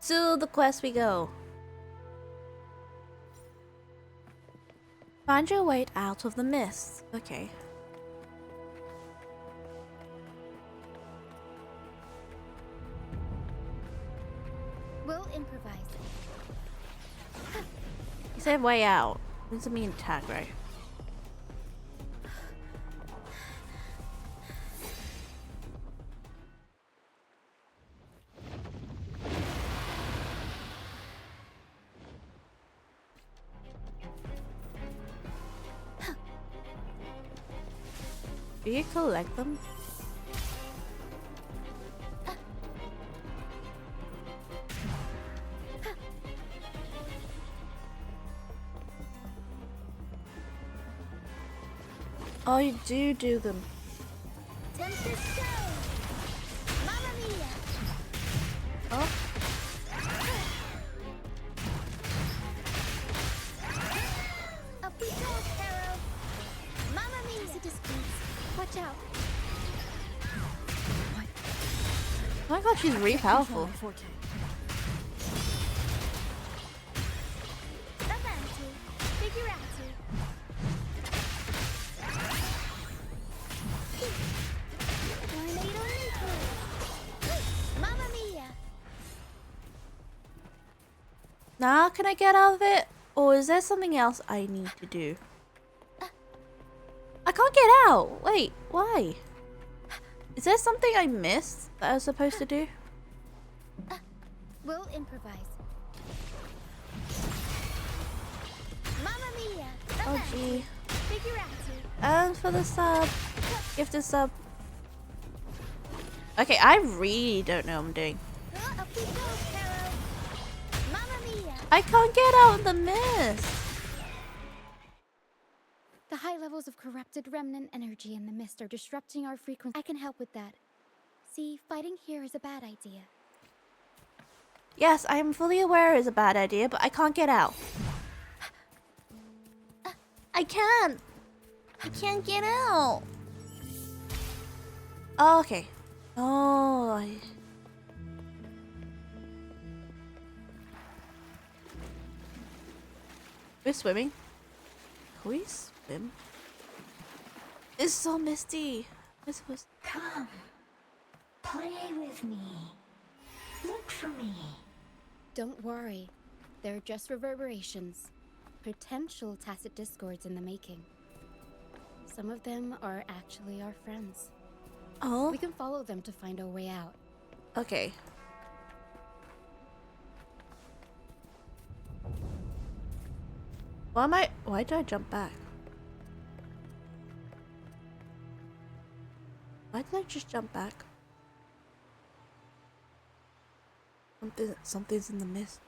To the quest we go. Find your way out of the mist. Okay. We'll improvise. You said way out. Doesn't mean tag, right? Do you collect them? Oh, you do them. Tempest show! Mamma mia! Oh. Up we go, Caro! Mamma mia! Easy distance. Watch out. Oh my god, she's really powerful. Avanti. Figurati. Tornado nuclear. Mamma mia! Now can I get out of it? Or is there something else I need to do? I can't get out! Wait, why? Is there something I missed that I was supposed to do? We'll improvise. Mamma mia! Oh Avanti. gee. Figurati. And for the sub. Give the sub. Okay, I really don't know what I'm doing. Up we go, Caro. Mamma mia! I can't get out of the mist. The high levels of corrupted remnant energy in the mist are disrupting our frequency. I can help with that. See, fighting here is a bad idea. Yes, I am fully aware it's a bad idea, but I can't get out. I can't. I can't get out. Oh, okay. Oh. We're swimming. Can we swim? It's so misty. We're supposed to... Come, play with me. Look for me. Don't worry. They're just reverberations. Potential tacit discords in the making. Some of them are actually our friends. Oh, We can follow them to find our way out. okay. Why did I jump back? Why did I just jump back? Something's in the mist.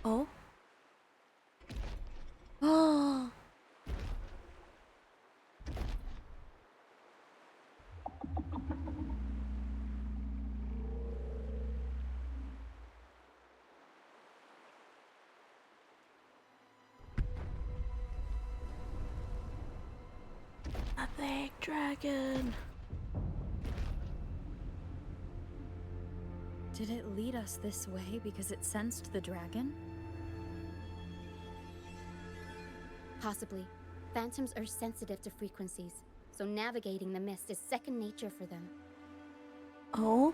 Oh. Oh. A big dragon. Did it lead us this way because it sensed the dragon? Possibly. Phantoms are sensitive to frequencies, so navigating the mist is second nature for them. Oh.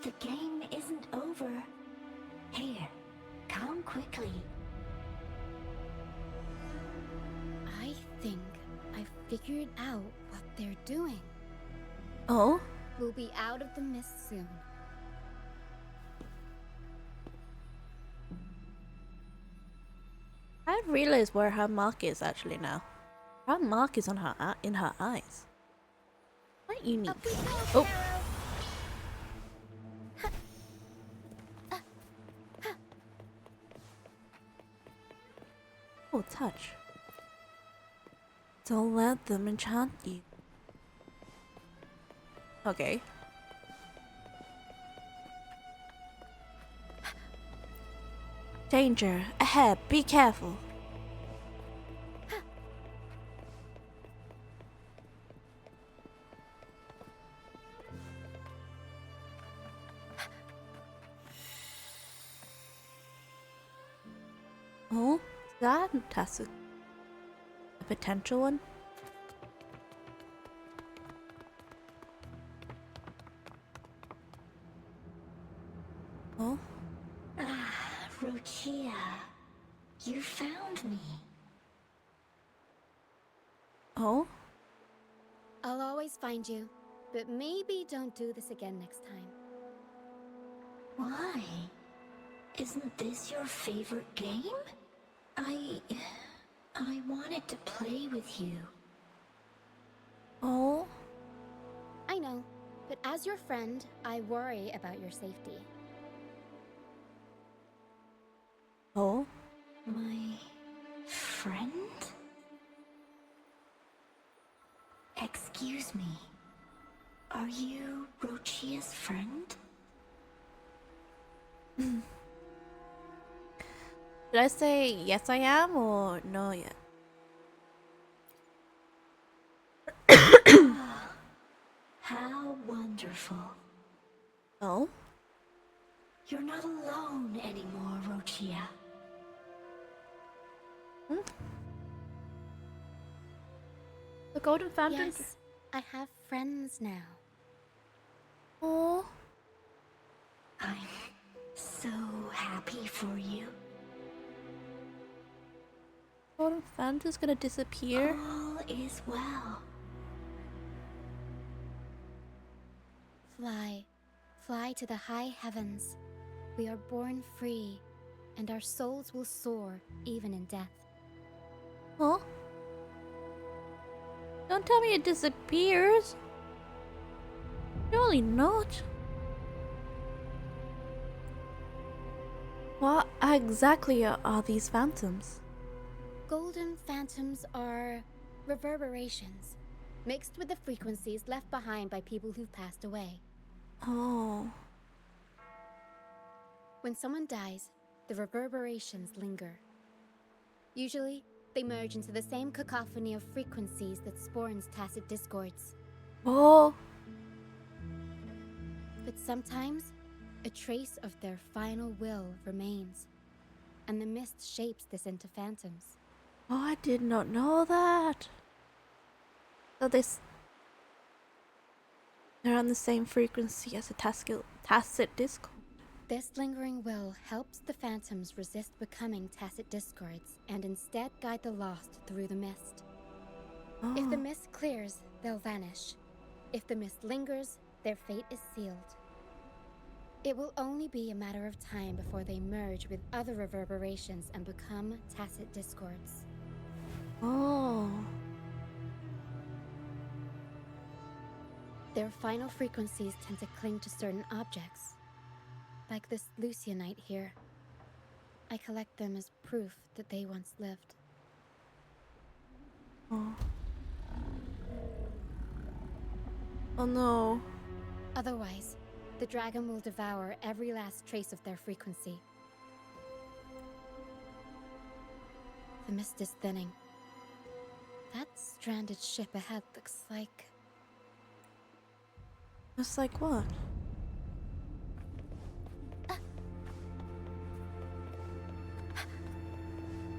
The game isn't over. Here, come quickly. I think I figured out what they're doing. Oh. We'll be out of the mist soon. I realized where her mark is actually now. Her mark is on her in her eyes. Quite unique. Up we go, Oh. Caro. Oh, touch. Don't let them enchant you. Okay. Danger ahead, be careful. Oh, is that Tacit? A potential one? Oh, Ah, Rochia, you found me. oh, I'll always find you, but maybe don't do this again next time. Why? Isn't this your favorite game? I wanted to play with you. oh, I know, but as your friend, I worry about your safety. oh. My friend? Excuse me. Are you Rochia's friend? Did I say yes I am or no yet? Ah, how wonderful. Oh, You're not alone anymore, Rochia. the golden fountain. Yes, I have friends now. Oh, I'm so happy for you. golden fountain's gonna disappear. All is well. Fly, fly to the high heavens. We are born free, and our souls will soar even in death. Huh? Don't tell me it disappears. Surely not. What exactly are these phantoms? Golden phantoms are reverberations, mixed with the frequencies left behind by people who've passed away. Oh, When someone dies, the reverberations linger. Usually, they merge into the same cacophony of frequencies that spawns tacit discords. oh, But sometimes, a trace of their final will remains, and the mist shapes this into phantoms. oh! I did not know that. So they're on the same frequency as a tacit discord. This lingering will helps the phantoms resist becoming tacit discords and instead guide the lost through the mist. Oh, If the mist clears, they'll vanish. If the mist lingers, their fate is sealed. It will only be a matter of time before they merge with other reverberations and become tacit discords. oh, Their final frequencies tend to cling to certain objects, like this Lucianite here. I collect them as proof that they once lived. oh. Oh no. Otherwise, the dragon will devour every last trace of their frequency. The mist is thinning. That stranded ship ahead looks like... It's like what?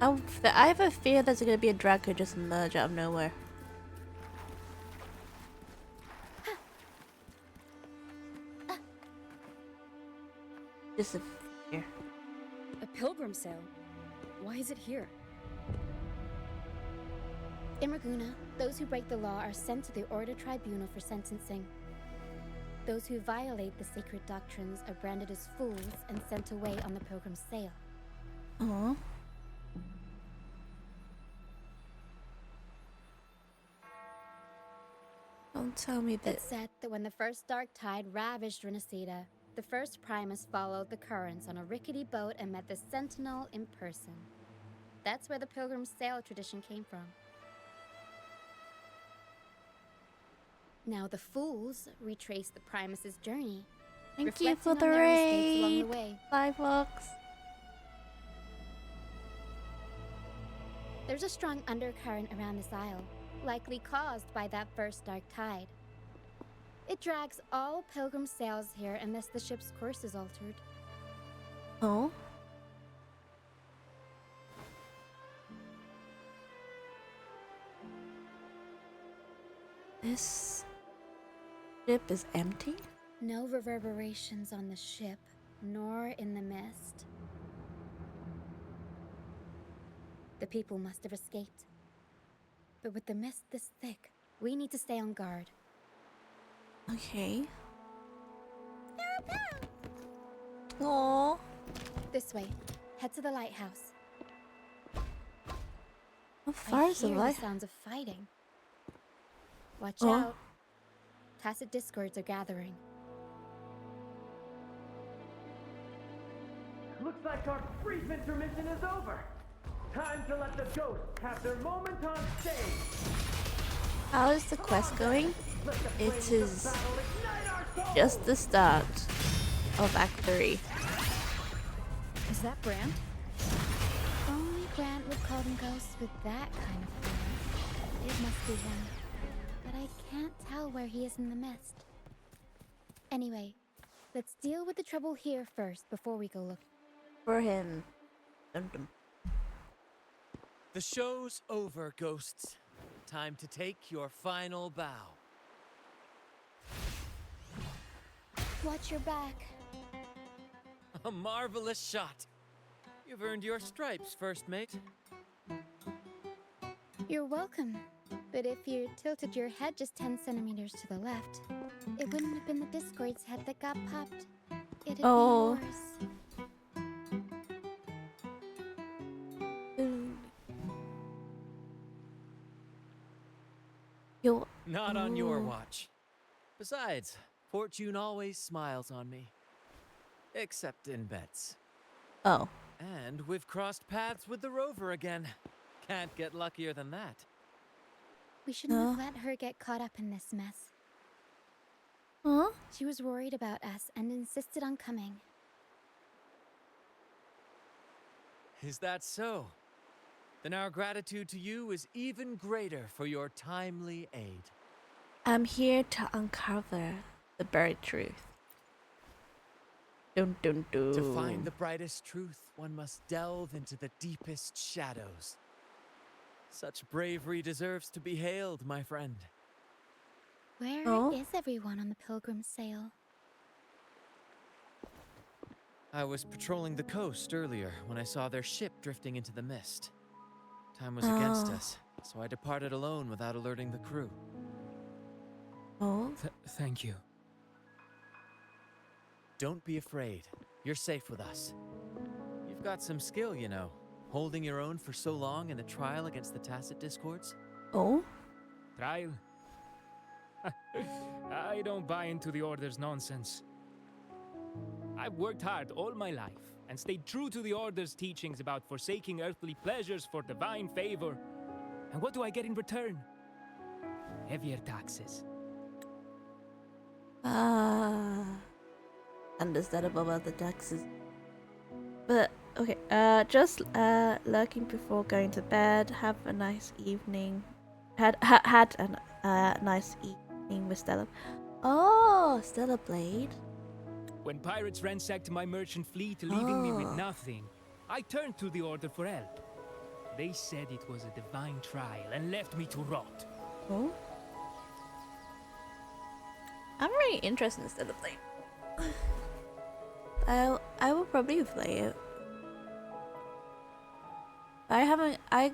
I have a fear there's gonna be a dragon just emerge out of nowhere. Disappear. A pilgrim sale? Why is it here? In Raguna, those who break the law are sent to the Order Tribunal for sentencing. Those who violate the sacred doctrines are branded as fools and sent away on the pilgrim's sale. Oh. Don't tell me that. It's said that when the first dark tide ravaged Rinascita, the first Primus followed the currents on a rickety boat and met the Sentinel in person. That's where the pilgrim's sail tradition came from. Now the fools retrace the Primus's journey, Thank you for reflecting the on their mistakes along raid. the way. 5 bucks. There's a strong undercurrent around this isle, likely caused by that first dark tide. It drags all pilgrim sails here unless the ship's course is altered. Oh. This ship is empty? No reverberations on the ship, nor in the mist. The people must have escaped. But with the mist this thick, we need to stay on guard. Okay. Aww. This way. Head to the lighthouse. How far is the hear light? the sounds of fighting. Watch Oh. out. Tacit discords are gathering. Looks like our brief intermission is over. Time to let the ghosts have their moment on stage. How is the quest going? Let the It flames is of battle ignite our souls. just the start of Act 3. Is that Brand? Only Grant would call them ghosts with that kind of power. It must be him. But I can't tell where he is in the mist. Anyway, let's deal with the trouble here first before we go look. For him. Dum dum. The show's over, ghosts. Time to take your final bow. Watch your back. A marvelous shot. You've earned your stripes, first mate. You're welcome. But if you tilted your head just 10 centimeters to the left, it wouldn't have been the Discord's head that got popped. It'd Oh. be yours. Yo. Not on your Ooh. watch. Besides, fortune always smiles on me. Except in bets. Oh. And we've crossed paths with the rover again. Can't get luckier than that. We shouldn't have let her get caught up in this mess. Huh? She was worried about us and insisted on coming. Is that so? Then our gratitude to you is even greater for your timely aid. I'm here to uncover the buried truth. Dun dun dun. To find the brightest truth, one must delve into the deepest shadows. Such bravery deserves to be hailed, my friend. Where is Oh. everyone on the pilgrim's sail? I was patrolling the coast earlier when I saw their ship drifting into the mist. Time was against Oh. us, so I departed alone without alerting the crew. Oh. Thank you. Don't be afraid. You're safe with us. You've got some skill, you know, holding your own for so long in the trial against the Tacit Discords. Oh. Trial? I don't buy into the Order's nonsense. I've worked hard all my life and stayed true to the Order's teachings about forsaking earthly pleasures for divine favor. And what do I get in return? Heavier taxes. Understandable about the taxes. But okay, just lurking before going to bed. Have a nice evening. Had a nice evening with Stella. Oh, Stella Blade. When pirates ransacked my merchant fleet, leaving me with Oh. nothing, I turned to the Order for help. They said it was a divine trial and left me to rot. Oh. I'm really interested in Stella Blade. I will probably play it. I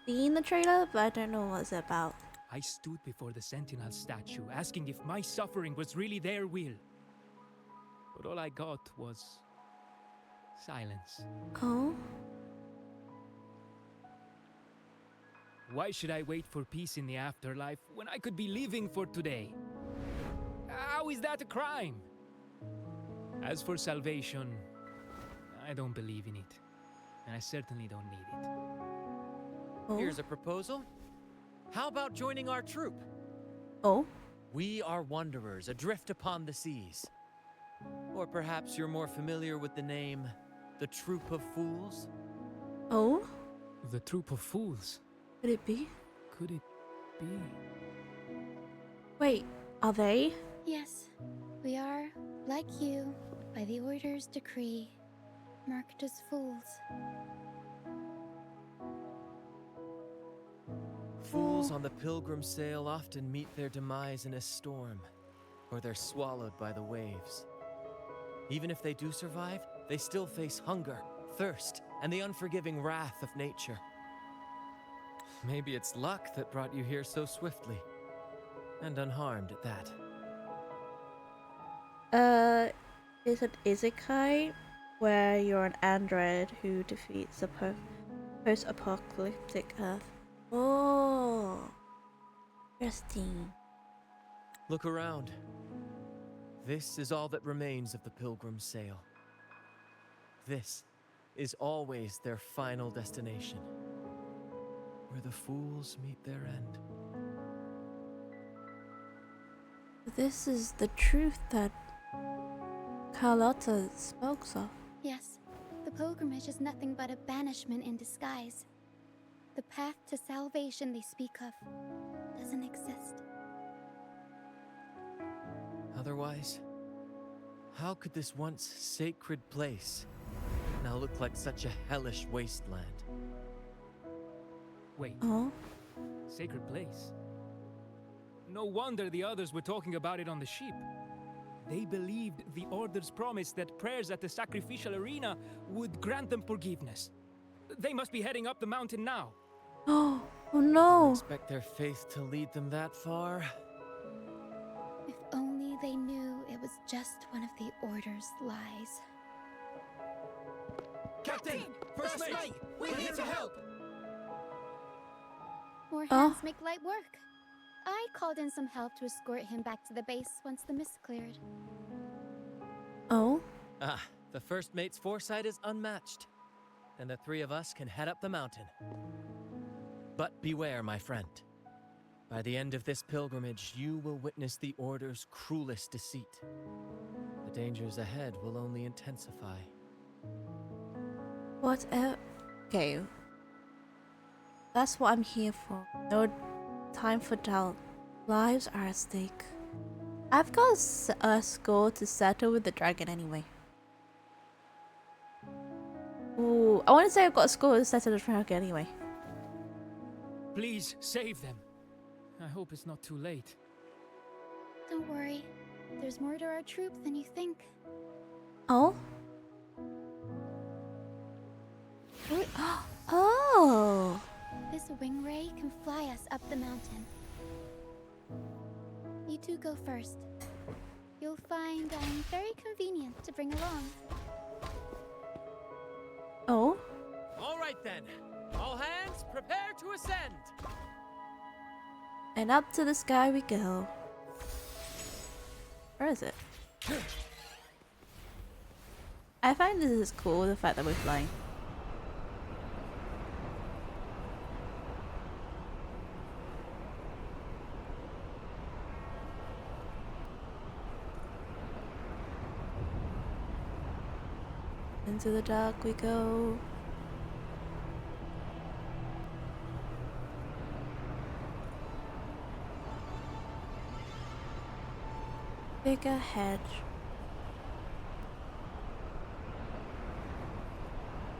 seen the trailer, but I don't know what it's about. I stood before the Sentinel statue, asking if my suffering was really their will. But all I got was silence. Oh. Why should I wait for peace in the afterlife when I could be living for today? How is that a crime? As for salvation, I don't believe in it. And I certainly don't need it. Oh. Here's a proposal. How about joining our troop? Oh. We are wanderers adrift upon the seas. Or perhaps you're more familiar with the name, the Troop of Fools? Oh. The troop of fools. Could it be? Could it be? Wait, are they? Yes, we are, like you, by the Order's decree, marked as fools. Fools on the pilgrim sail often meet their demise in a storm, or they're swallowed by the waves. Even if they do survive, they still face hunger, thirst, and the unforgiving wrath of nature. Maybe it's luck that brought you here so swiftly, and unharmed at that. Is it isekai, where you're an android who defeats a post-apocalyptic Earth? Oh, interesting. Look around. This is all that remains of the pilgrim sail. This is always their final destination, where the fools meet their end. This is the truth that Carlotta spoke of. Yes, the pilgrimage is nothing but a banishment in disguise. The path to salvation they speak of doesn't exist. Otherwise, how could this once sacred place now look like such a hellish wasteland? Wait, Oh, sacred place? No wonder the others were talking about it on the ship. They believed the Order's promise that prayers at the sacrificial arena would grant them forgiveness. They must be heading up the mountain now. oh Didn't no! expect their faith to lead them that far. If only they knew it was just one of the Order's lies. Captain! First mate! We're here to help! More Oh. hands make light work. I called in some help to escort him back to the base once the mist cleared. Oh, Ah, the first mate's foresight is unmatched. And the three of us can head up the mountain. But beware, my friend. By the end of this pilgrimage, you will witness the Order's cruelest deceit. The dangers ahead will only intensify. whatever. Okay. That's what I'm here for. No time for doubt. Lives are at stake. I've got a score to settle with the dragon anyway. Ooh, I want to say I've got a score to settle with the dragon anyway. Please save them. I hope it's not too late. Don't worry, there's more to our troop than you think. Oh? Wait, oh! This wing ray can fly us up the mountain. You two go first. You'll find I'm very convenient to bring along. Oh? All right then. All hands, prepare to ascend. And up to the sky we go. Where is it? I find this is cool, the fact that we're flying. Into the dark we go. Bigger hedge.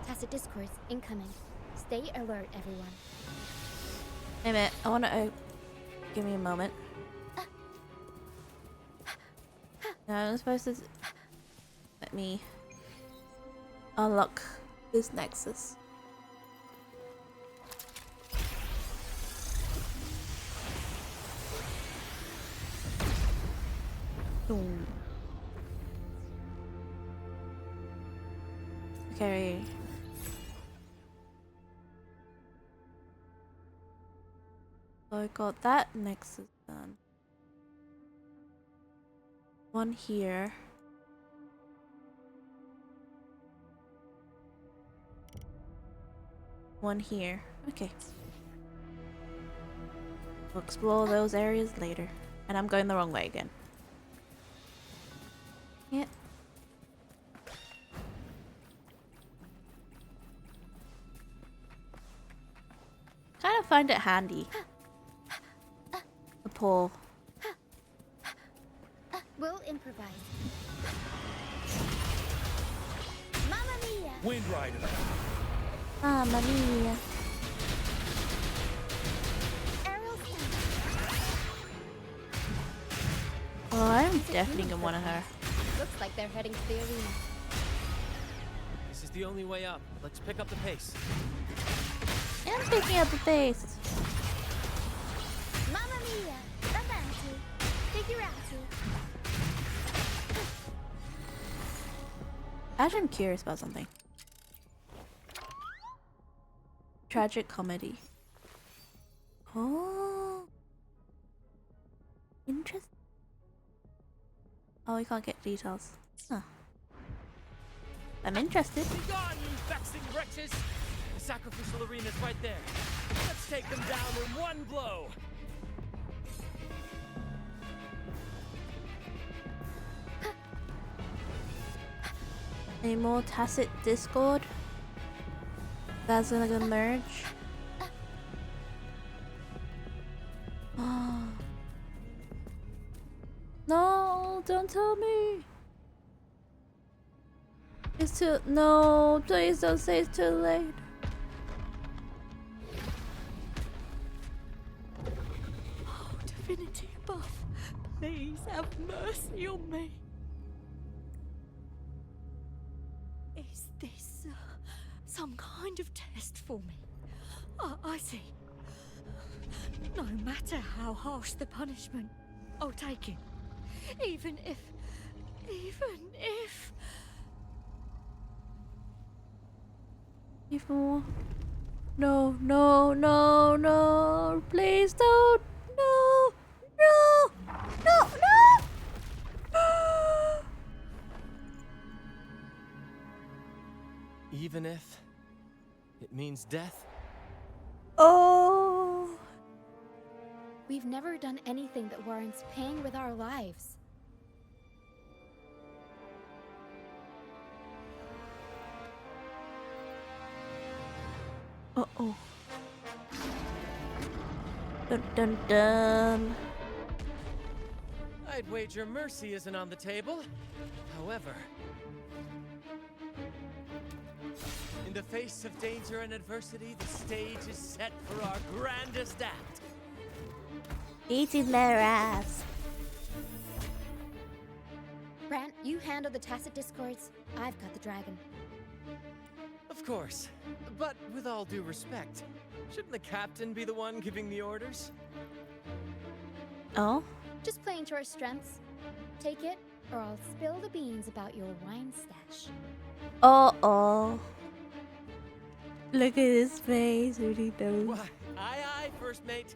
Tacit discourse incoming. Stay alert, everyone. Wait a minute, I wanna give me a moment. No, I'm supposed to let me unlock this nexus. Boom. Okay. So I got that nexus done. One here. One here. Okay. We'll explore those areas later. And I'm going the wrong way again. Yeah. Kind of find it handy. The pole. We'll improvise. Mamma mia! Wind Rider! Mamma mia. Oh, I'm These are definitely human gonna want her. prisoners. Looks like they're heading to the arena. This is the only way up. Let's pick up the pace. I'm picking up the pace. Mamma mia! Avanti! Figurati! Actually, I'm curious about something. Tragic comedy. Oh. Interesting. Oh, we can't get details. Huh. I'm interested. Be gone, you vexing wretches! The sacrificial arena's right there. Let's take them down in one blow! Any more tacit discord? That's gonna merge. Oh. No, don't tell me. It's too. No, please don't say it's too late. Oh, divinity above, please have mercy on me. Is this some kind of test for me? I see. No matter how harsh the punishment, I'll take it. Even if... Even more. No, no, no, no. Please don't. No, no, no, no. Even if it means death? Oh. We've never done anything that warrants paying with our lives. Uh-oh. Dun dun dun. I'd wager mercy isn't on the table. However, in the face of danger and adversity, the stage is set for our grandest act. Eating their ass. Brant, you handle the tacit discords. I've got the dragon. Of course, but with all due respect, shouldn't the captain be the one giving the orders? Oh? Just playing to our strengths. Take it, or I'll spill the beans about your wine stash. Uh-oh. Look at his face. What he knows. Why, aye, first mate.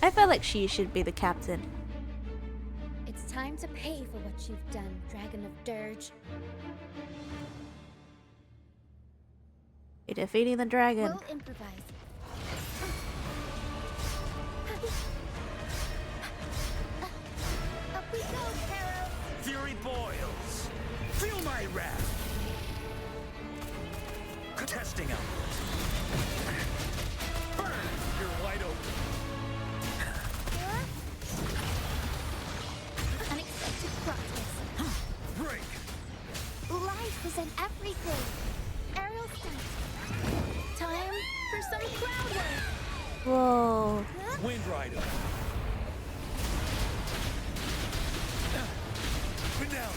I feel like she should be the captain. It's time to pay for what you've done, Dragon of Dirge. You're defeating the dragon. We'll improvise. Up we go, Carol! Fury boils. Feel my wrath. Testing out. Burn! You're wide open. Unexpected progress. Break! Life is in everything. Aerial stunt. Time for some crowd work. Whoa. Wind Rider. Put down.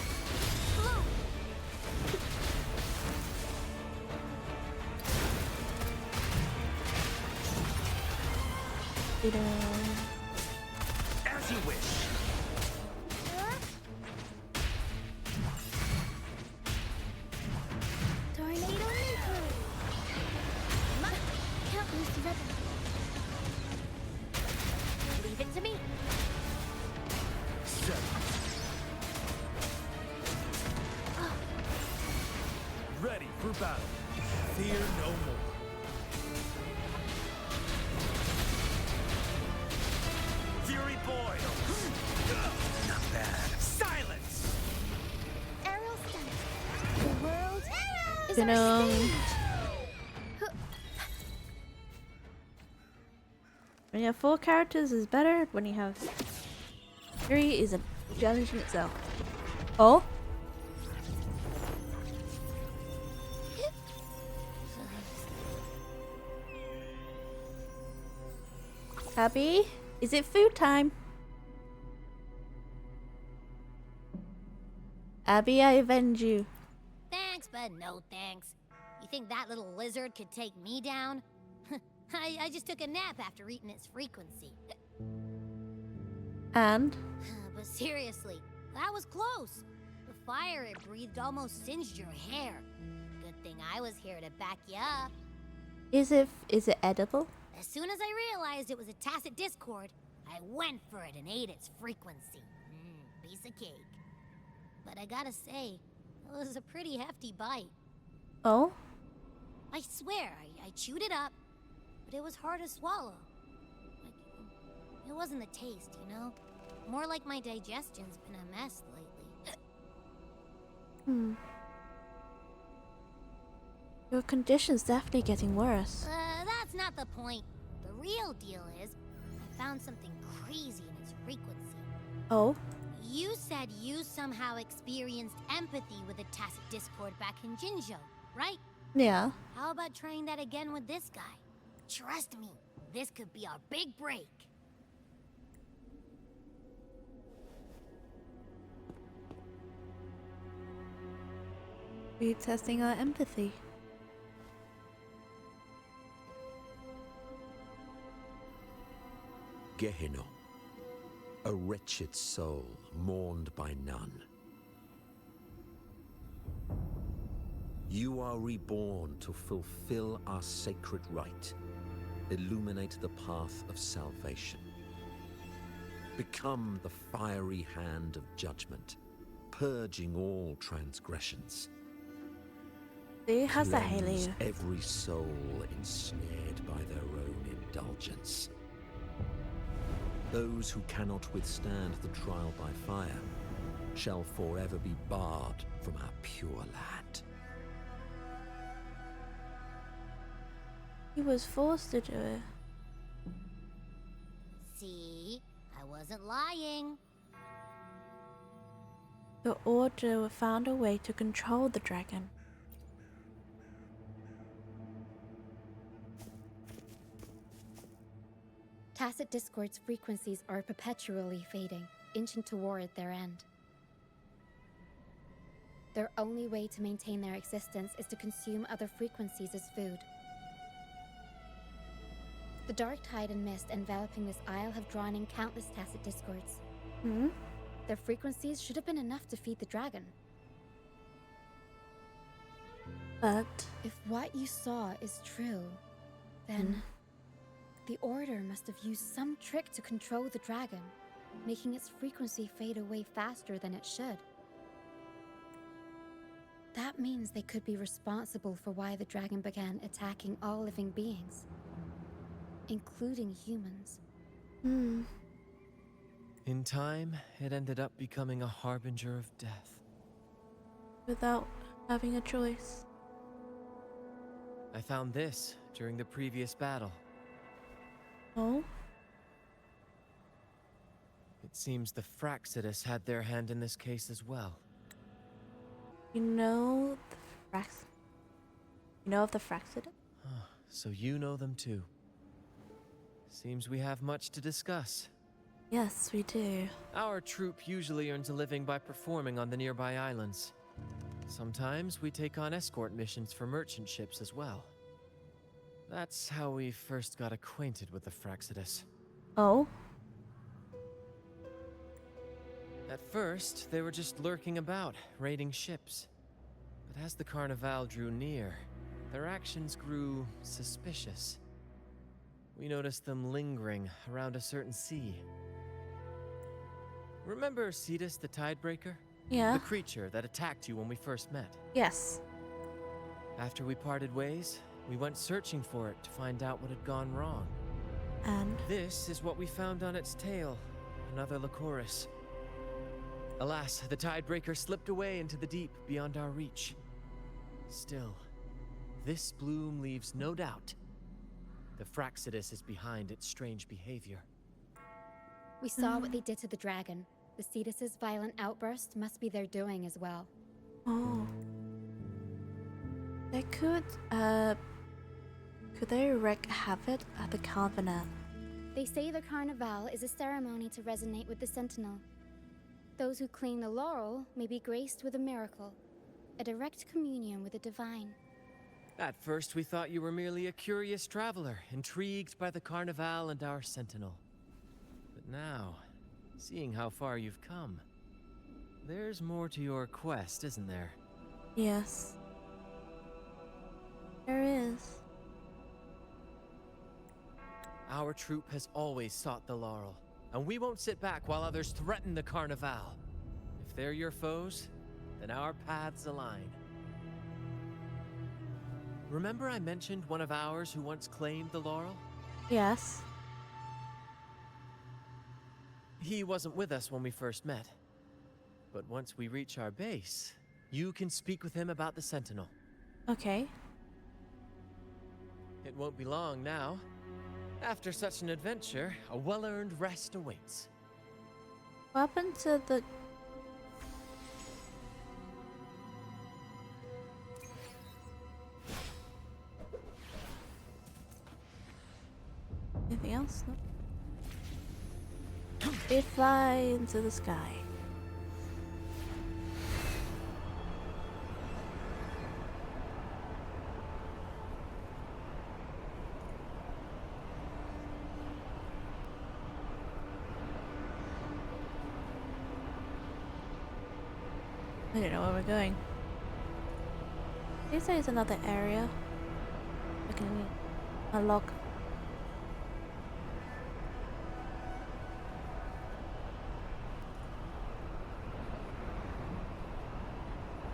Flow. As you wish. Tornado nuclear. Can't lose the rhythm. Leave it to me. Seven. Ready for battle. Fear no more. Fury boils. Not bad. Silence. Aerial stunt. The world is our Dun-dum. stage. When you have 4 characters is better. When you have 3 is a challenge in itself. Oh? Abby, is it food time? Abby, I avenge you. Thanks, but no thanks. You think that little lizard could take me down? I just took a nap after eating its frequency. And? But seriously, that was close. The fire it breathed almost singed your hair. Good thing I was here to back you up. Is it edible? As soon as I realized it was a tacit discord, I went for it and ate its frequency. Piece of cake. But I gotta say, it was a pretty hefty bite. Oh? I swear, I chewed it up, but it was hard to swallow. Like, it wasn't the taste, you know? More like my digestion's been a mess lately. Your condition's definitely getting worse. That's not the point. The real deal is, I found something crazy in its frequency. Oh? You said you somehow experienced empathy with the tacit discord back in Jinzhou, right? Yeah. How about trying that again with this guy? Trust me, this could be our big break. We're testing our empathy. Gehenna, a wretched soul mourned by none. You are reborn to fulfill our sacred rite, illuminate the path of salvation. Become the fiery hand of judgment, purging all transgressions. See, how's that, Cleanse Haley? every soul ensnared by their own indulgence. Those who cannot withstand the trial by fire shall forever be barred from our pure land. He was forced to do it. See? I wasn't lying. The Order found a way to control the dragon. Tacit Discord's frequencies are perpetually fading, inching toward their end. Their only way to maintain their existence is to consume other frequencies as food. The dark tide and mist enveloping this isle have drawn in countless Tacit Discords. Their frequencies should have been enough to feed the dragon. But If what you saw is true, then the Order must have used some trick to control the dragon, making its frequency fade away faster than it should. That means they could be responsible for why the dragon began attacking all living beings, including humans. In time, it ended up becoming a harbinger of death. without having a choice. I found this during the previous battle. Oh? It seems the Fraxidus had their hand in this case as well. You know of the Fraxidus? So you know them too. Seems we have much to discuss. Yes, we do. Our troop usually earns a living by performing on the nearby islands. Sometimes we take on escort missions for merchant ships as well. That's how we first got acquainted with the Fraxidus. Oh? At first, they were just lurking about, raiding ships. But as the Carnevale drew near, their actions grew suspicious. We noticed them lingering around a certain sea. Remember Cetus the Tidebreaker? Yeah. The creature that attacked you when we first met. Yes. After we parted ways, we went searching for it to find out what had gone wrong. And? This is what we found on its tail, another Lycoris. Alas, the Tidebreaker slipped away into the deep beyond our reach. Still, this bloom leaves no doubt. The Fraxidus is behind its strange behavior. We saw what they did to the dragon. The Cetus's violent outburst must be their doing as well. Oh. They could they wreak havoc at the Carnevale? They say the Carnevale is a ceremony to resonate with the Sentinel. Those who claim the laurel may be graced with a miracle, a direct communion with the divine. At first, we thought you were merely a curious traveler, intrigued by the Carnevale and our sentinel. But now, seeing how far you've come, there's more to your quest, isn't there? Yes. There is. Our troop has always sought the laurel, and we won't sit back while others threaten the Carnevale. If they're your foes, then our paths align. Remember I mentioned one of ours who once claimed the laurel? Yes. He wasn't with us when we first met. But once we reach our base, you can speak with him about the Sentinel. Okay. It won't be long now. After such an adventure, a well-earned rest awaits. What happened to the... Anything else? No. They fly into the sky. I don't know where we're going. They say it's another area. I can unlock.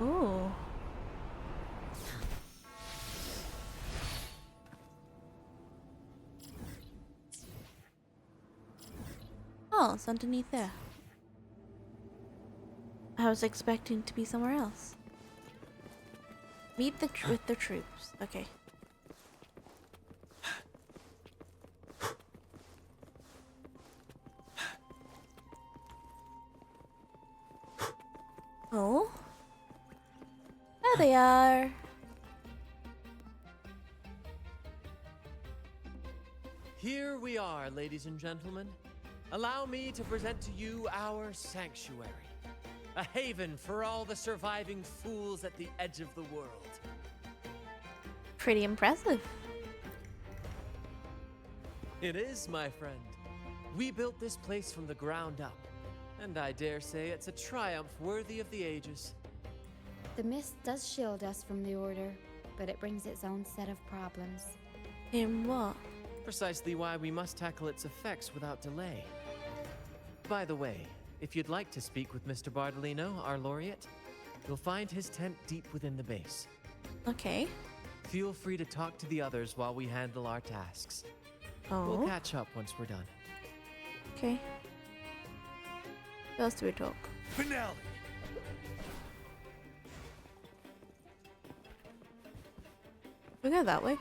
Ooh. Oh, it's underneath there. I was expecting to be somewhere else. Meet with the troops. Okay. Oh. There they are. Here we are, ladies and gentlemen. Allow me to present to you our sanctuary. A haven for all the surviving fools at the edge of the world. Pretty impressive. It is, my friend. We built this place from the ground up, and I dare say it's a triumph worthy of the ages. The mist does shield us from the Order, but it brings its own set of problems. In what? Precisely why we must tackle its effects without delay. By the way, if you'd like to speak with Mr. Bardolino, our laureate, you'll find his tent deep within the base. Okay. Feel free to talk to the others while we handle our tasks. Oh. We'll catch up once we're done. Okay. Who else do we talk? Finale. We go that way.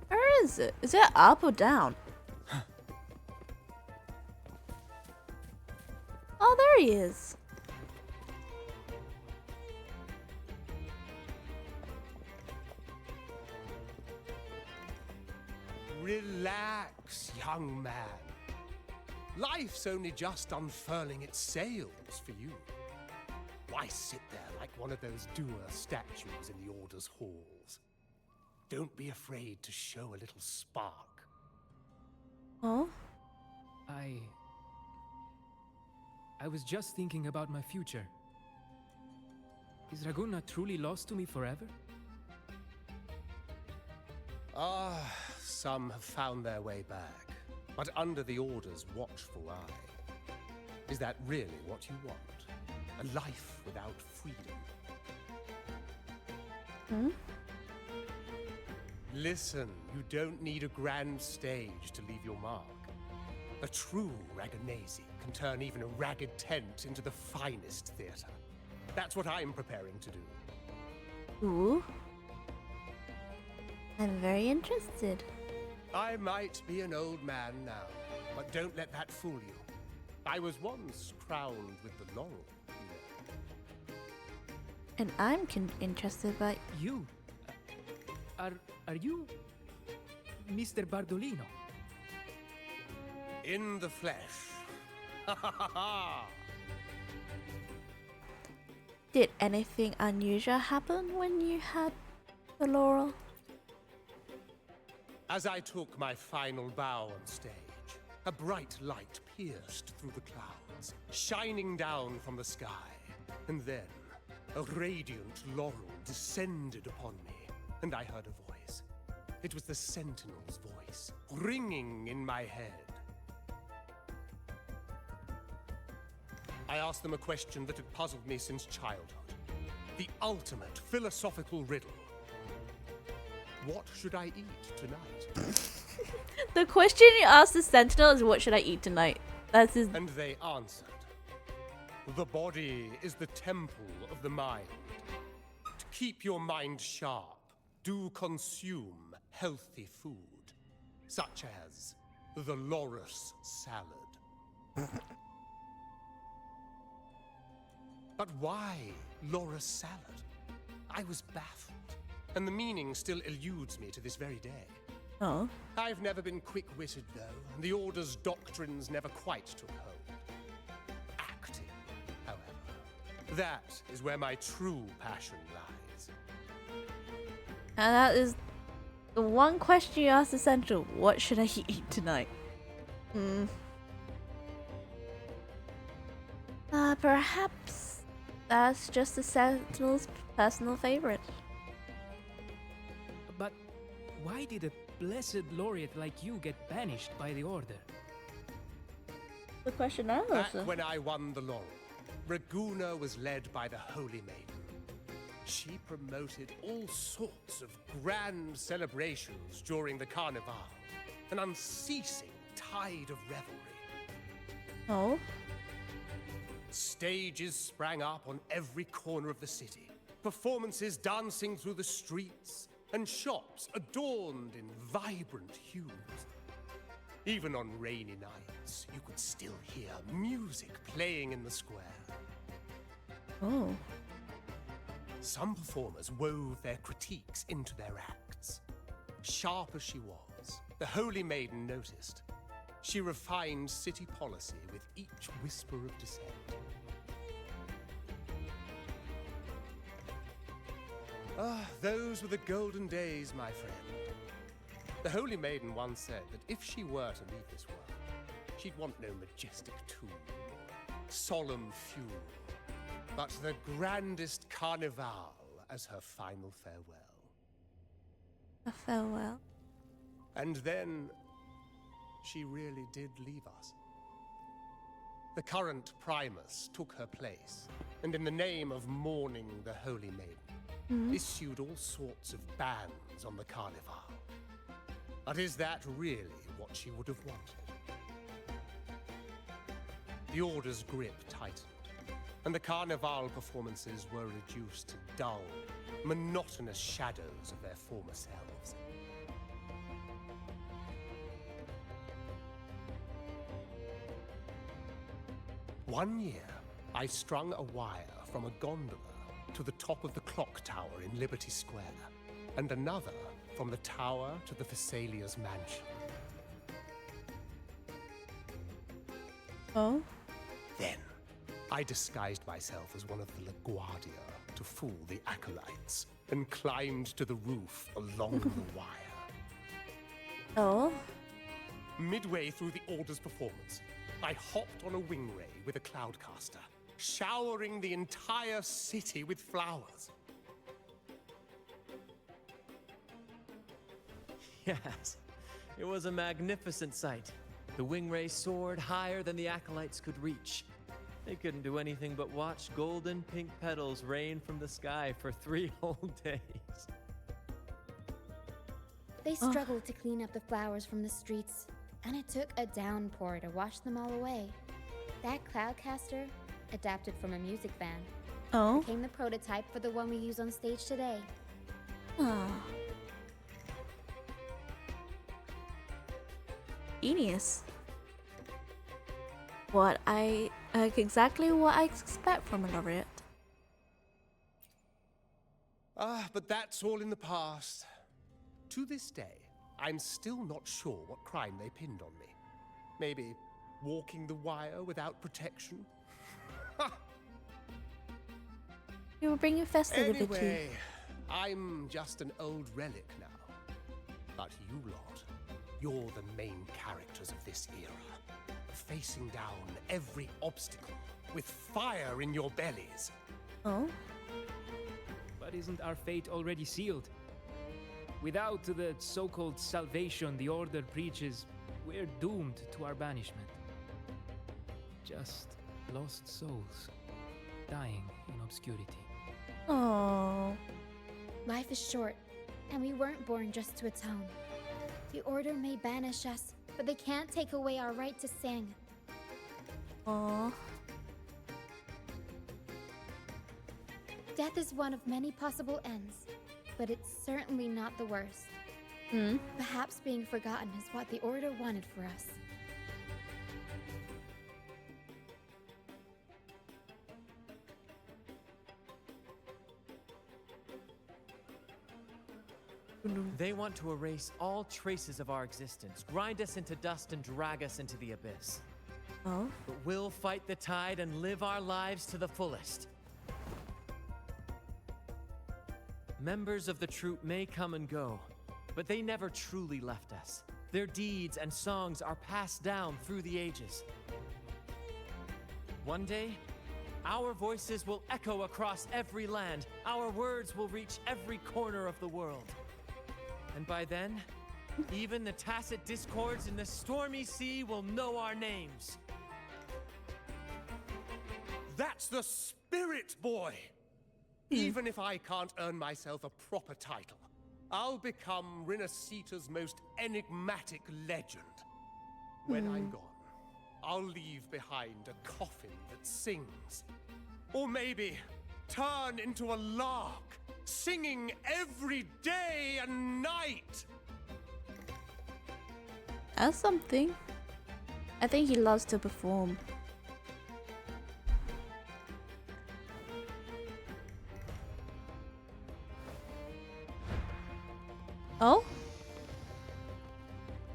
Where is it? Is it up or down? Oh, there he is. Relax, young man. Life's only just unfurling its sails for you. Why sit there like one of those dour statues in the Order's halls? Don't be afraid to show a little spark. Oh? I was just thinking about my future. Is Raguna truly lost to me forever? Some have found their way back, but under the Order's watchful eye. Is that really what you want? A life without freedom? Hmm? Listen, you don't need a grand stage to leave your mark. A true Raganese can turn even a ragged tent into the finest theater. That's what I'm preparing to do. Ooh. I'm very interested. I might be an old man now, but don't let that fool you. I was once crowned with the laurel, you know. And I'm interested by You? Are you Mr. Bardolino? In the flesh. Ha ha ha ha! Did anything unusual happen when you had the laurel? As I took my final bow on stage, a bright light pierced through the clouds, shining down from the sky. And then, a radiant laurel descended upon me, and I heard a voice. It was the Sentinel's voice, ringing in my head. I asked them a question that had puzzled me since childhood. The ultimate philosophical riddle. What should I eat tonight? The question you asked the Sentinel is, what should I eat tonight? That's his... And they answered. The body is the temple of the mind. To keep your mind sharp, do consume healthy food, such as the loris salad. But why loris salad? I was baffled, and the meaning still eludes me to this very day. Oh. I've never been quick-witted, though, and the Order's doctrines never quite took hold. Acting, however, that is where my true passion lies. And that is the one question you asked the Sentinel. What should I eat tonight? Perhaps that's just the Sentinel's personal favorite. But why did a blessed laureate like you get banished by the Order? The question I Back also... when I won the laurel, Raguna was led by the Holy Maiden. She promoted all sorts of grand celebrations during the Carnevale, an unceasing tide of revelry. Oh? Stages sprang up on every corner of the city, performances dancing through the streets, and shops adorned in vibrant hues. Even on rainy nights, you could still hear music playing in the square. Oh. Some performers wove their critiques into their acts. Sharp as she was, the Holy Maiden noticed. She refined city policy with each whisper of dissent. Ah, those were the golden days, my friend. The Holy Maiden once said that if she were to leave this world, she'd want no majestic tomb or solemn funeral, but the grandest Carnevale as her final farewell. A farewell? And then she really did leave us. The current Primus took her place, and in the name of mourning the Holy Maiden, issued all sorts of bans on the Carnevale. But is that really what she would have wanted? The Order's grip tightened, and the Carnevale performances were reduced to dull, monotonous shadows of their former selves. One year, I strung a wire from a gondola to the top of the clock tower in Liberty Square, and another from the tower to the Thessalia's mansion. Oh? Then, I disguised myself as one of the LaGuardia to fool the acolytes, and climbed to the roof along the wire. Oh? Midway through the Order's performance, I hopped on a wingray with a cloudcaster, showering the entire city with flowers. Yes, it was a magnificent sight. The wingray soared higher than the acolytes could reach. They couldn't do anything but watch golden pink petals rain from the sky for 3 whole days. They struggled to clean up the flowers from the streets, and it took a downpour to wash them all away. That cloudcaster, adapted from a music band, became the prototype for the one we use on stage today. Oh. Genius. exactly what I expect from a laureate. But that's all in the past. To this day, I'm still not sure what crime they pinned on me. Maybe walking the wire without protection? You were bringing festivity. Anyway, I'm just an old relic now. But you lot, you're the main characters of this era. Facing down every obstacle with fire in your bellies. Oh? But isn't our fate already sealed? Without the so-called salvation the Order preaches, we're doomed to our banishment. Just lost souls, dying in obscurity. Oh. Life is short, and we weren't born just to atone. The Order may banish us, but they can't take away our right to sing. Oh. Death is one of many possible ends, but it's certainly not the worst. Perhaps being forgotten is what the Order wanted for us. They want to erase all traces of our existence, grind us into dust and drag us into the abyss. Oh? But we'll fight the tide and live our lives to the fullest. Members of the troupe may come and go, but they never truly left us. Their deeds and songs are passed down through the ages. One day, our voices will echo across every land. Our words will reach every corner of the world. And by then, even the tacit discords in the stormy sea will know our names. That's the spirit, boy! Even if I can't earn myself a proper title, I'll become Rinascita's most enigmatic legend. When I'm gone, I'll leave behind a coffin that sings. Or maybe turn into a lark, singing every day and night. That's something. I think he loves to perform. Oh?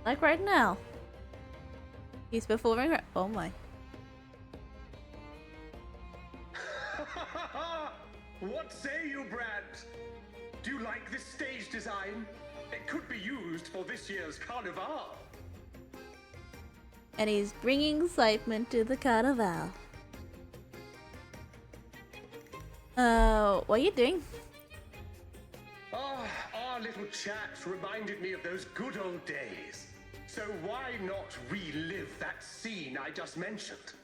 Like right now. He's performing right. Oh my. What say you, Brad? Do you like this stage design? It could be used for this year's Carnevale. And he's bringing excitement to the Carnevale. What are you doing? Our little chat reminded me of those good old days. So why not relive that scene I just mentioned?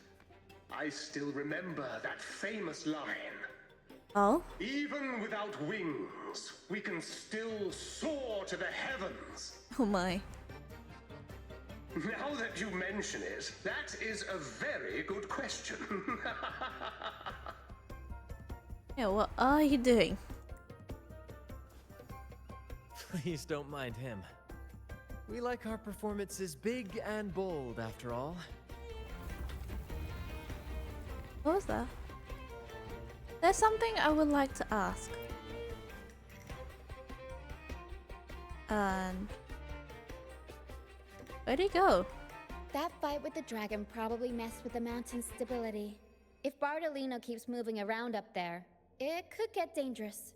I still remember that famous line. Oh? Even without wings, we can still soar to the heavens. Oh my. Now that you mention it, that is a very good question. Yeah, what are you doing? Please don't mind him. We like our performances big and bold, after all. What was that? There's something I would like to ask. And where'd he go? That fight with the dragon probably messed with the mountain's stability. If Bardolino keeps moving around up there, it could get dangerous.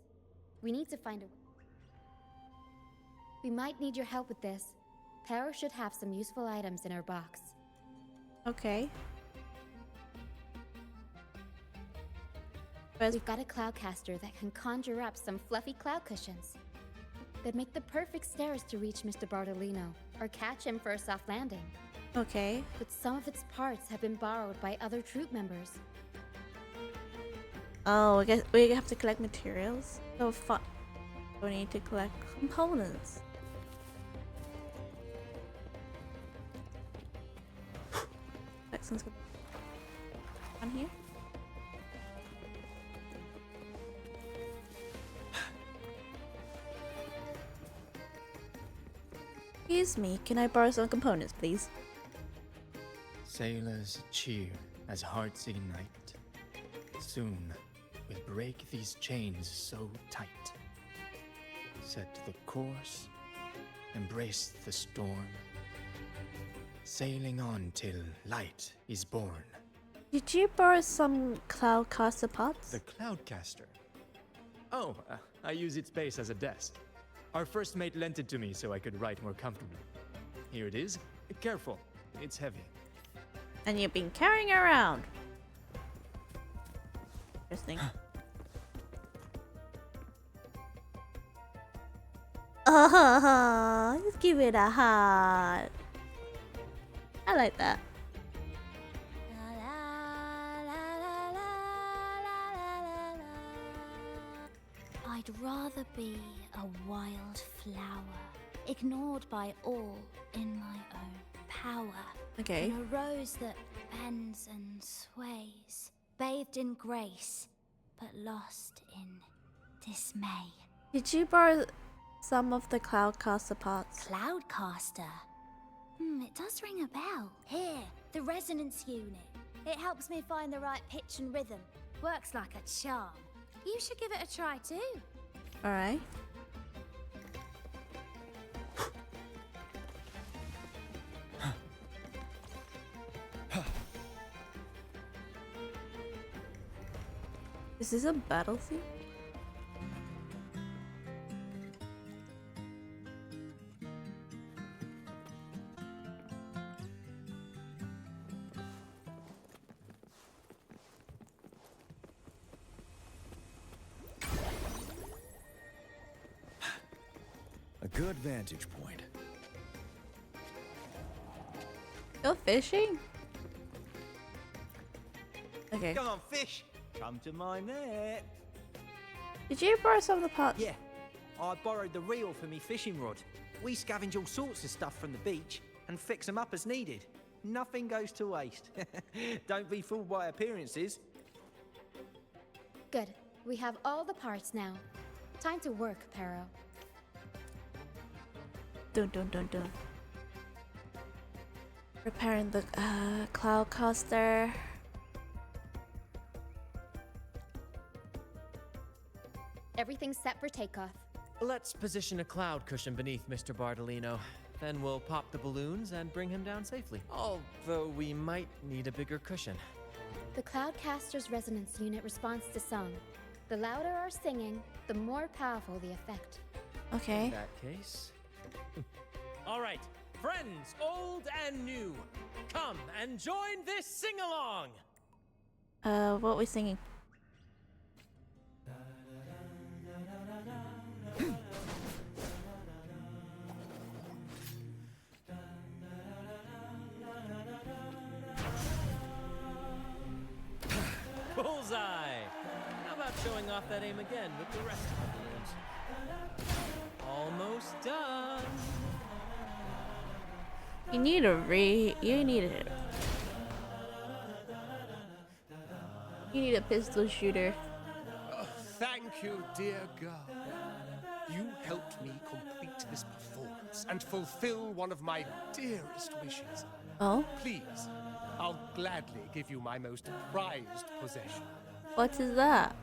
We need to find a... We might need your help with this. Tara should have some useful items in her box. Okay. We've got a cloudcaster that can conjure up some fluffy cloud cushions. They'd make the perfect stairs to reach Mr. Bardolino, or catch him for a soft landing. Okay. But some of its parts have been borrowed by other troop members. Oh, I guess we have to collect materials. So fun. We need to collect components. Excellent. On here. Excuse me, can I borrow some components, please? Sailors cheer as hearts ignite. Soon we'll break these chains so tight. Set the course, embrace the storm. Sailing on till light is born. Did you borrow some Cloudcaster parts? The Cloudcaster? Oh, I use its base as a desk. Our first mate lent it to me so I could write more comfortably. Here it is. Careful, it's heavy. And you've been carrying around. Interesting. Oh, just give it a heart. I like that. I'd rather be a wild flower, ignored by all in my own power. Okay. Than a rose that bends and sways, bathed in grace, but lost in dismay. Did you borrow some of the Cloudcaster parts? Cloudcaster? It does ring a bell. Here, the resonance unit. It helps me find the right pitch and rhythm. Works like a charm. You should give it a try too. Alright. Is this a battlefield? A good vantage point. You're fishing? Okay. Come on, fish. Come to my net. Did you borrow some of the parts? Yeah, I borrowed the reel for me fishing rod. We scavenge all sorts of stuff from the beach and fix them up as needed. Nothing goes to waste. Don't be fooled by appearances. Good. We have all the parts now. Time to work, Pero. Dun dun dun dun. Repairing the Cloudcaster. Everything's set for takeoff. Let's position a cloud cushion beneath Mr. Bartolino. Then we'll pop the balloons and bring him down safely. Although we might need a bigger cushion. The Cloudcaster's resonance unit responds to song. The louder our singing, the more powerful the effect. Okay. In that case... All right, friends, old and new, come and join this sing-along. What are we singing? Bullseye! How about showing off that aim again with the rest of the balloons? Almost done. You need a pistol shooter. Oh, thank you, dear girl. You helped me complete this performance and fulfill one of my dearest wishes. Oh? Please, I'll gladly give you my most prized possession. What is that?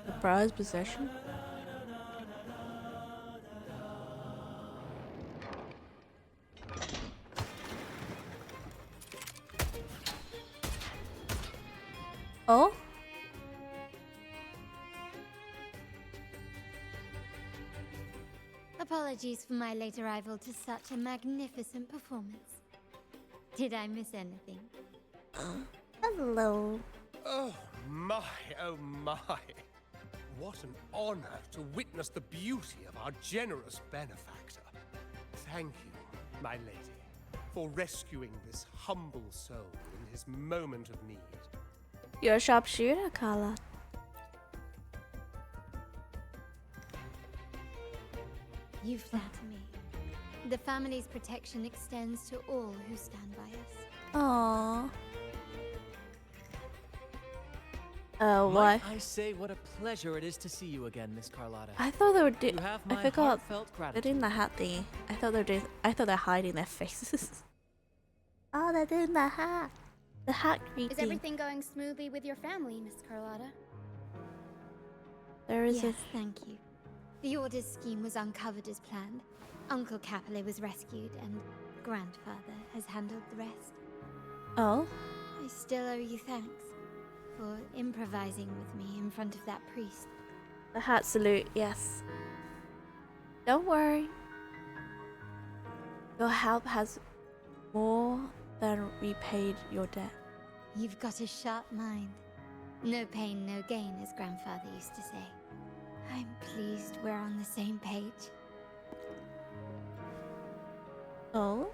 A prized possession? Oh? Apologies for my late arrival to such a magnificent performance. Did I miss anything? Hello. Oh my, oh my. What an honor to witness the beauty of our generous benefactor. Thank you, my lady, for rescuing this humble soul in his moment of need. You're a sharpshooter, Carla. You flatter me. The family's protection extends to all who stand by us. Aww. Why? Might I say what a pleasure it is to see you again, Miss Carlotta. I thought they were You have I my forgot. heartfelt They're gratitude. doing the hat thingy. I thought they're hiding their faces. Oh, they're doing the hat. The hat Is greeting. everything going smoothly with your family, Miss Carlotta? There is Yes, thank you. The Order's scheme was uncovered as planned. Uncle Capilet was rescued, and Grandfather has handled the rest. Oh? I still owe you thanks for improvising with me in front of that priest. The hat salute, yes. Don't worry. Your help has more than repaid your debt. You've got a sharp mind. No pain, no gain, as Grandfather used to say. I'm pleased we're on the same page. Oh?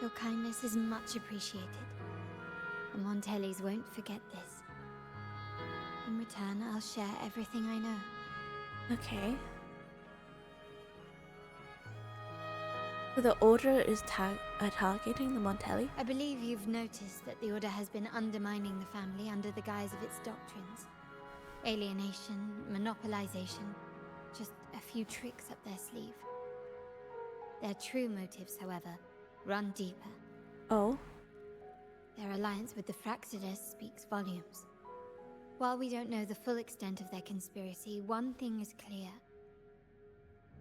Your kindness is much appreciated. The Montellis won't forget this. In return, I'll share everything I know. Okay. So the Order is targeting the Montelli? I believe you've noticed that the Order has been undermining the family under the guise of its doctrines. Alienation, monopolization, just a few tricks up their sleeve. Their true motives, however, run deeper. Oh? Their alliance with the Fraxidus speaks volumes. While we don't know the full extent of their conspiracy, one thing is clear.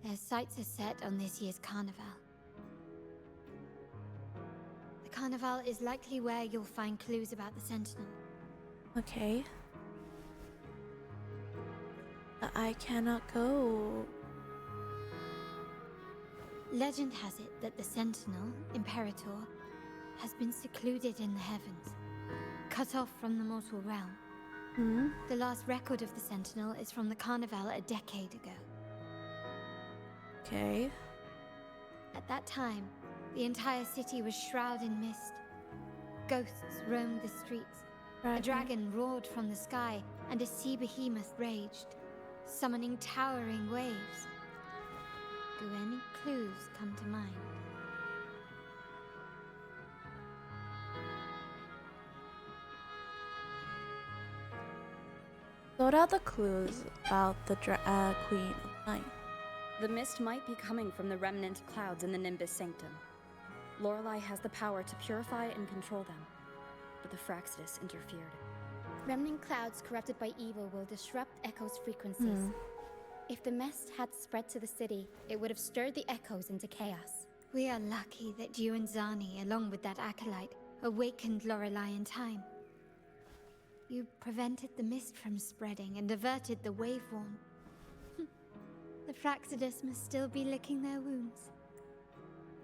Their sights are set on this year's Carnevale. The Carnevale is likely where you'll find clues about the Sentinel. Okay. But I cannot go. Legend has it that the Sentinel, Imperator, has been secluded in the heavens, cut off from the mortal realm. Hmm? The last record of the Sentinel is from the Carnevale a decade ago. Okay. At that time, the entire city was shrouded in mist. Ghosts roamed the streets. A dragon roared from the sky, and a sea behemoth raged, summoning towering waves. Do any clues come to mind? What are the clues about the Queen of Night? The mist might be coming from the remnant clouds in the Nimbus Sanctum. Lorelei has the power to purify and control them, but the Fraxidus interfered. Remnant clouds corrupted by evil will disrupt Echo's frequencies. If the mist had spread to the city, it would have stirred the echoes into chaos. We are lucky that you and Zani, along with that acolyte, awakened Lorelei in time. You prevented the mist from spreading and averted the wave-worn. The Fraxidus must still be licking their wounds.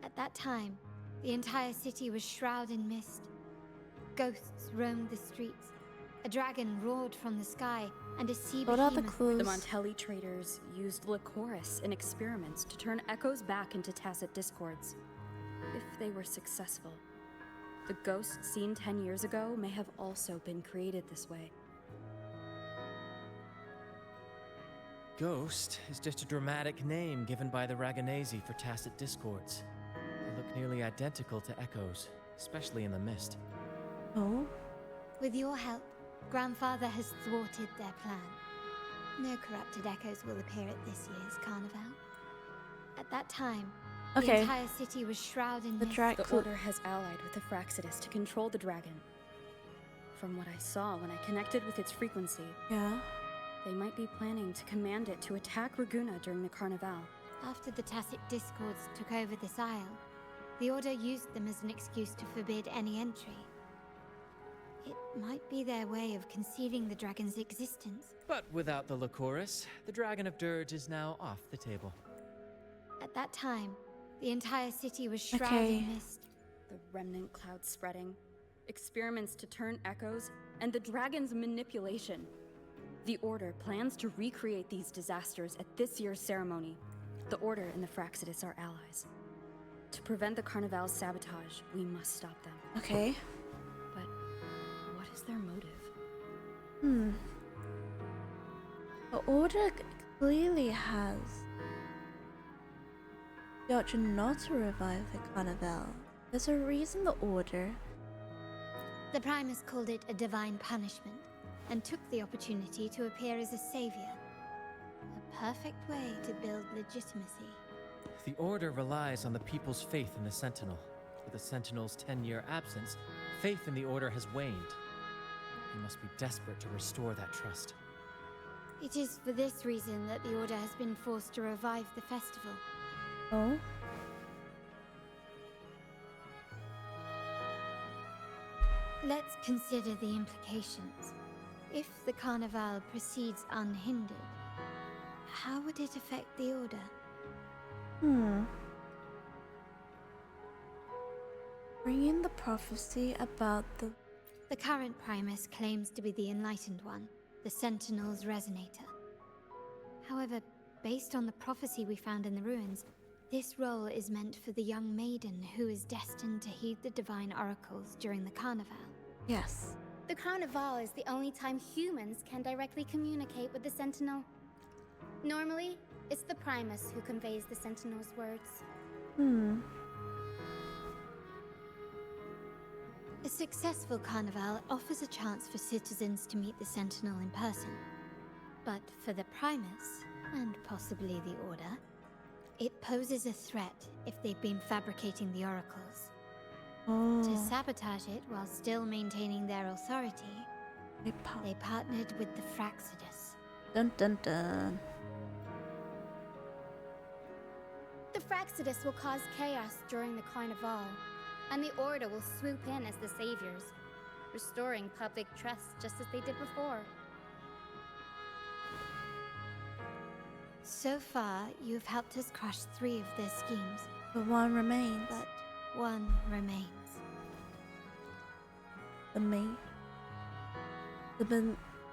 At that time, the entire city was shrouded in mist. Ghosts roamed the streets. A dragon roared from the sky, and a sea behemoth. The Montelli traders used Lycoris in experiments to turn echoes back into tacit discords. If they were successful, the ghosts seen 10 years ago may have also been created this way. Ghost is just a dramatic name given by the Raganesi for tacit discords. They look nearly identical to echoes, especially in the mist. Oh? With your help, Grandfather has thwarted their plan. No corrupted echoes will appear at this year's Carnevale. At that time, the entire city was shrouded in mist. The Order has allied with the Fraxidus to control the dragon. From what I saw when I connected with its frequency, they might be planning to command it to attack Raguna during the Carnevale. After the tacit discords took over this isle, the Order used them as an excuse to forbid any entry. It might be their way of concealing the dragon's existence. But without the Lycoris, the Dragon of Dirge is now off the table. At that time, the entire city was shrouded in mist. The remnant clouds spreading, experiments to turn echoes, and the dragon's manipulation. The Order plans to recreate these disasters at this year's ceremony. The Order and the Fraxidus are allies. To prevent the Carnevale's sabotage, we must stop them. Okay. But what is their motive? The Order clearly has the option not to revive the Carnevale. There's a reason the Order... The Primus called it a divine punishment, and took the opportunity to appear as a savior. A perfect way to build legitimacy. The Order relies on the people's faith in the Sentinel. With the Sentinel's 10-year absence, faith in the Order has waned. We must be desperate to restore that trust. It is for this reason that the Order has been forced to revive the festival. Oh? Let's consider the implications. If the Carnevale proceeds unhindered, how would it affect the Order? Bring in the prophecy about the... The current Primus claims to be the Enlightened One, the Sentinel's Resonator. However, based on the prophecy we found in the ruins, this role is meant for the young maiden who is destined to heed the divine oracles during the Carnevale. Yes. The Carnevale is the only time humans can directly communicate with the Sentinel. Normally, it's the Primus who conveys the Sentinel's words. A successful Carnival offers a chance for citizens to meet the Sentinel in person. But for the Primus, and possibly the Order, it poses a threat if they've been fabricating the oracles. To sabotage it while still maintaining their authority, they partnered with the Fraxidus. Dun dun dun. The Fraxidus will cause chaos during the Carnevale, and the Order will swoop in as the saviors, restoring public trust just as they did before. So far, you've helped us crush 3 of their schemes. But one remains. But one remains.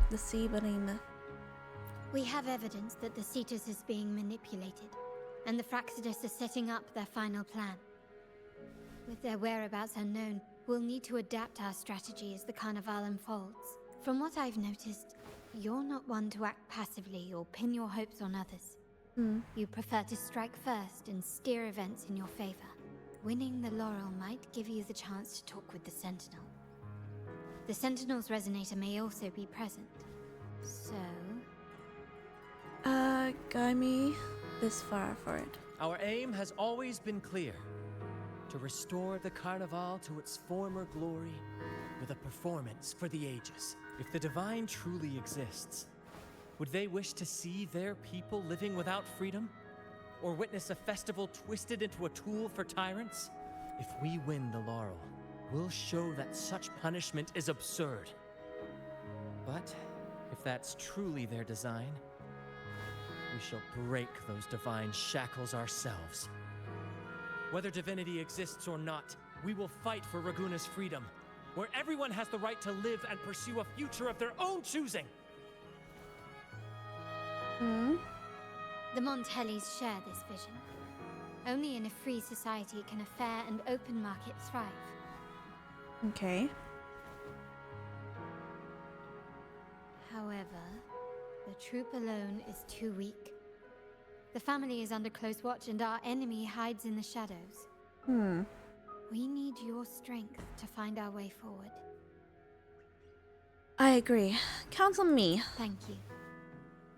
The sea beneath. We have evidence that the Cetus is being manipulated, and the Fraxidus are setting up their final plan. With their whereabouts unknown, we'll need to adapt our strategy as the Carnival unfolds. From what I've noticed, you're not one to act passively or pin your hopes on others. You prefer to strike first and steer events in your favor. Winning the laurel might give you the chance to talk with the Sentinel. The Sentinel's Resonator may also be present. So... guide me this far for it. Our aim has always been clear. To restore the Carnival to its former glory with a performance for the ages. If the Divine truly exists, would they wish to see their people living without freedom? Or witness a festival twisted into a tool for tyrants? If we win the laurel, we'll show that such punishment is absurd. But if that's truly their design, we shall break those divine shackles ourselves. Whether divinity exists or not, we will fight for Raguna's freedom, where everyone has the right to live and pursue a future of their own choosing. The Montellis share this vision. Only in a free society can a fair and open market thrive. Okay. However, the troop alone is too weak. The family is under close watch and our enemy hides in the shadows. We need your strength to find our way forward. I agree. Count on me. Thank you.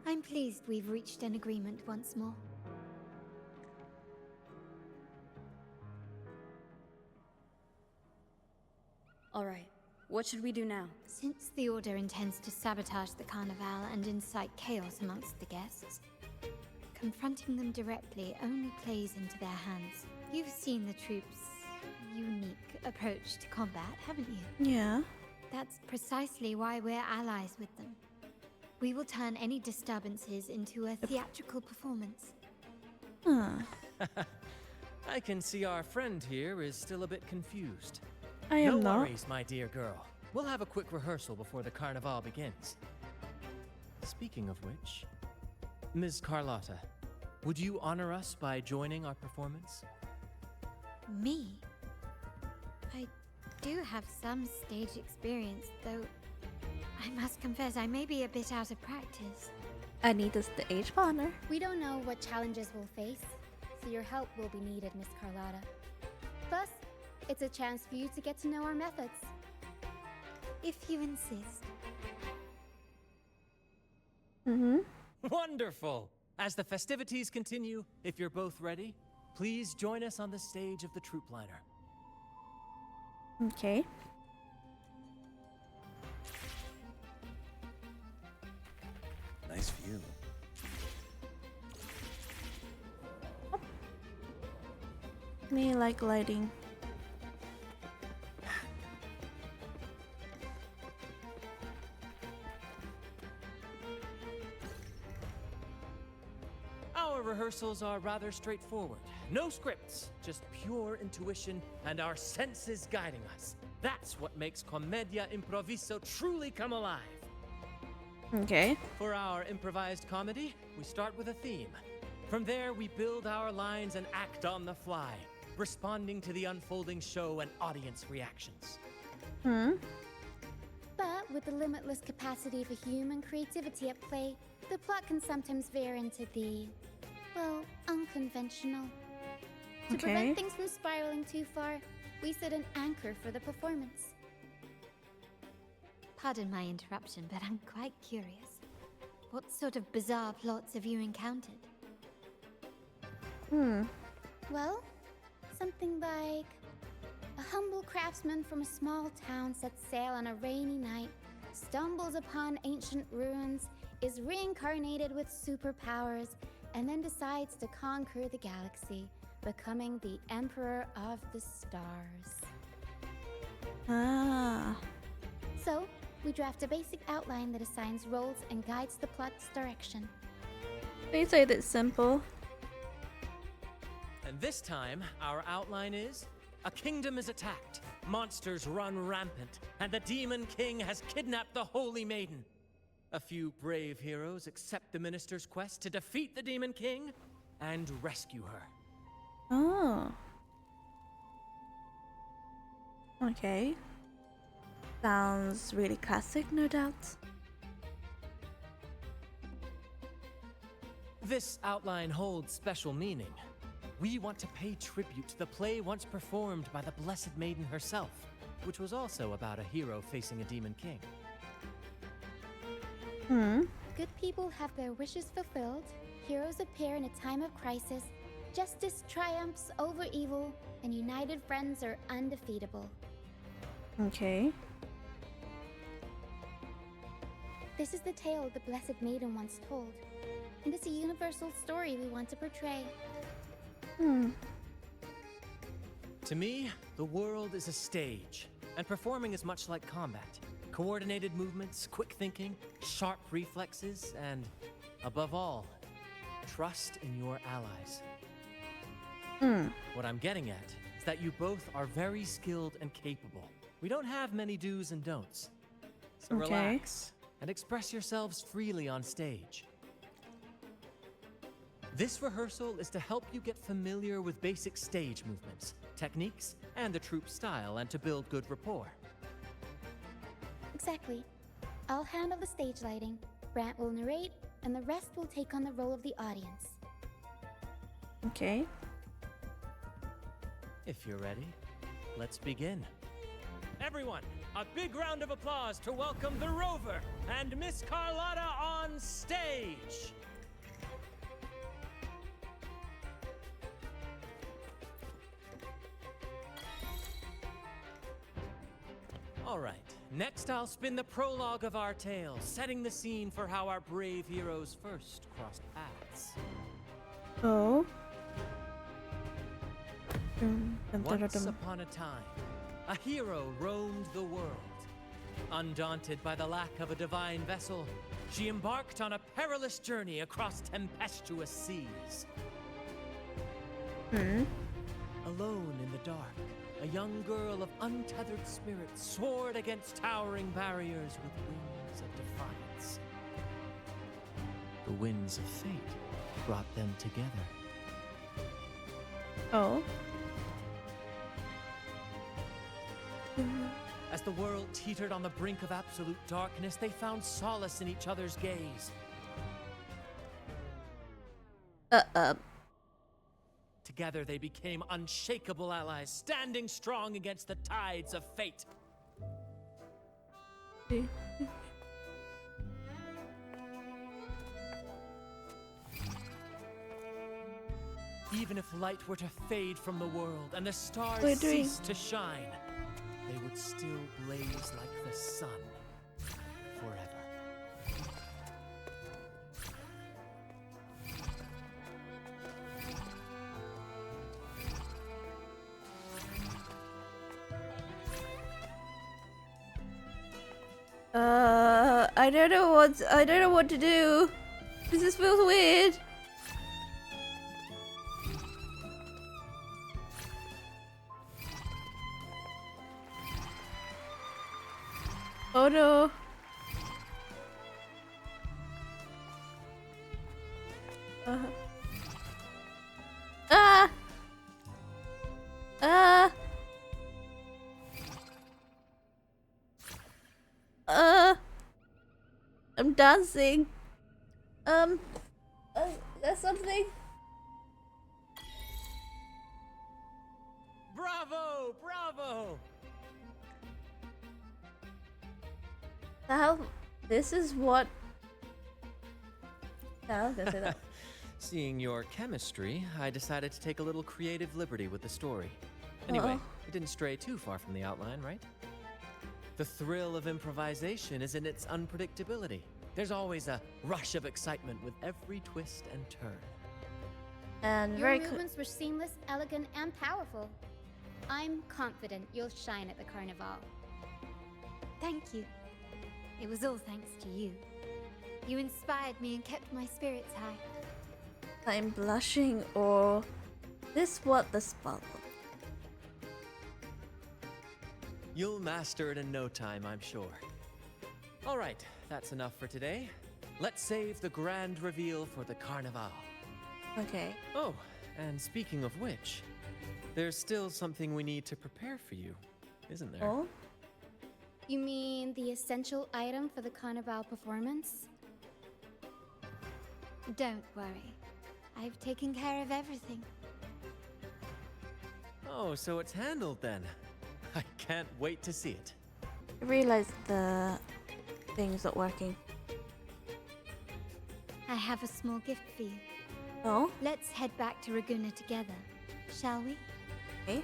I'm pleased we've reached an agreement once more. All right, what should we do now? Since the Order intends to sabotage the Carnevale and incite chaos amongst the guests, confronting them directly only plays into their hands. You've seen the troops' unique approach to combat, haven't you? Yeah. That's precisely why we're allies with them. We will turn any disturbances into a theatrical performance. I can see our friend here is still a bit confused. I am No not. worries, my dear girl. We'll have a quick rehearsal before the Carnival begins. Speaking of which, Ms. Carlotta, would you honor us by joining our performance? Me? I do have some stage experience, though I must confess I may be a bit out of practice. I need a stage partner. We don't know what challenges we'll face, so your help will be needed, Miss Carlotta. Plus, it's a chance for you to get to know our methods. If you insist. Mm-hmm. Wonderful! As the festivities continue, if you're both ready, please join us on the stage of the troop liner. Okay. Nice view. Me like lighting. Our rehearsals are rather straightforward. No scripts, just pure intuition and our senses guiding us. That's what makes Commedia Improviso truly come alive. Okay. For our improvised comedy, we start with a theme. From there, we build our lines and act on the fly, responding to the unfolding show and audience reactions. But with the limitless capacity for human creativity at play, the plot can sometimes veer into the, well, unconventional. To prevent things from spiraling too far, we set an anchor for the performance. Pardon my interruption, but I'm quite curious. What sort of bizarre plots have you encountered? Well, something like a humble craftsman from a small town sets sail on a rainy night, stumbles upon ancient ruins, is reincarnated with superpowers, and then decides to conquer the galaxy, becoming the Emperor of the Stars. Ah. So, we draft a basic outline that assigns roles and guides the plot's direction. They say that's simple. And this time, our outline is: a kingdom is attacked, monsters run rampant, and the Demon King has kidnapped the Holy Maiden. A few brave heroes accept the minister's quest to defeat the Demon King and rescue her. Oh. Okay. Sounds really classic, no doubt. This outline holds special meaning. We want to pay tribute to the play once performed by the Blessed Maiden herself, which was also about a hero facing a Demon King. Good people have their wishes fulfilled, heroes appear in a time of crisis, justice triumphs over evil, and united friends are undefeatable. Okay. This is the tale the Blessed Maiden once told, and it's a universal story we want to portray. To me, the world is a stage, and performing is much like combat. Coordinated movements, quick thinking, sharp reflexes, and, above all, trust in your allies. What I'm getting at is that you both are very skilled and capable. We don't have many do's and don'ts. So relax and express yourselves freely on stage. This rehearsal is to help you get familiar with basic stage movements, techniques, and the troupe style, and to build good rapport. Exactly. I'll handle the stage lighting, Brant will narrate, and the rest will take on the role of the audience. Okay. If you're ready, let's begin. Everyone, a big round of applause to welcome the Rover and Miss Carlotta on stage! All right, next I'll spin the prologue of our tale, setting the scene for how our brave heroes first crossed paths. Oh. Once upon a time, a hero roamed the world. Undaunted by the lack of a divine vessel, she embarked on a perilous journey across tempestuous seas. Alone in the dark, a young girl of untethered spirit soared against towering barriers with wings of defiance. The winds of fate brought them together. Oh. As the world teetered on the brink of absolute darkness, they found solace in each other's gaze. Together they became unshakable allies, standing strong against the tides of fate. Even if light were to fade from the world and the stars We're doing- cease to shine, they would still blaze like the sun forever. I don't know what to do. This feels weird. Oh no. Ah! Ah! I'm dancing. There's something. Bravo! Bravo! The hell? This is what. No, I was gonna say that. Seeing your chemistry, I decided to take a little creative liberty with the story. Anyway, it didn't stray too far from the outline, right? The thrill of improvisation is in its unpredictability. There's always a rush of excitement with every twist and turn. And Your movements were seamless, elegant, and powerful. I'm confident you'll shine at the Carnival. Thank you. It was all thanks to you. You inspired me and kept my spirits high. I'm blushing, or this what the spell. You'll master it in no time, I'm sure. All right, that's enough for today. Let's save the grand reveal for the Carnevale. Okay. Oh, and speaking of which, there's still something we need to prepare for you, isn't there? Oh? You mean the essential item for the Carnival performance? Don't worry. I've taken care of everything. Oh, so it's handled then. I can't wait to see it. I realized the thing's not working. I have a small gift for you. Oh? Let's head back to Raguna together, shall we? Okay.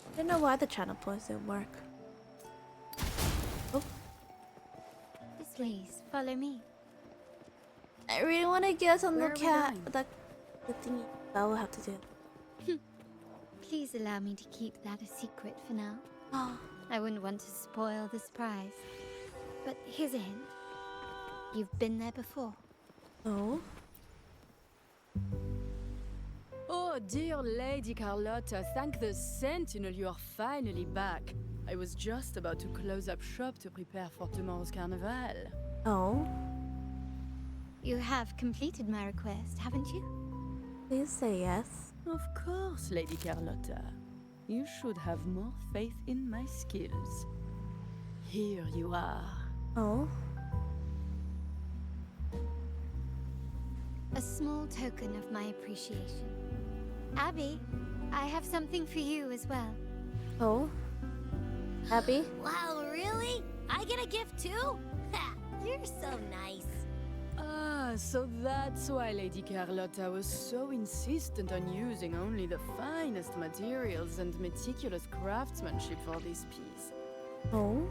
I don't know why the channel points didn't work. Oh. Please, follow me. I really want to get on Where the are we cat. going? The thingy. That will have to do. Please allow me to keep that a secret for now. Oh. I wouldn't want to spoil the surprise. But here's a hint. You've been there before. Oh? Oh, dear Lady Carlotta, thank the Sentinel you are finally back. I was just about to close up shop to prepare for tomorrow's Carnevale. Oh? You have completed my request, haven't you? Please say yes. Of course, Lady Carlotta. You should have more faith in my skills. Here you are. Oh? A small token of my appreciation. Abby, I have something for you as well. Oh? Abby? Wow, really? I get a gift too? Ha! You're so nice. Ah, so that's why Lady Carlotta was so insistent on using only the finest materials and meticulous craftsmanship for this piece. Oh?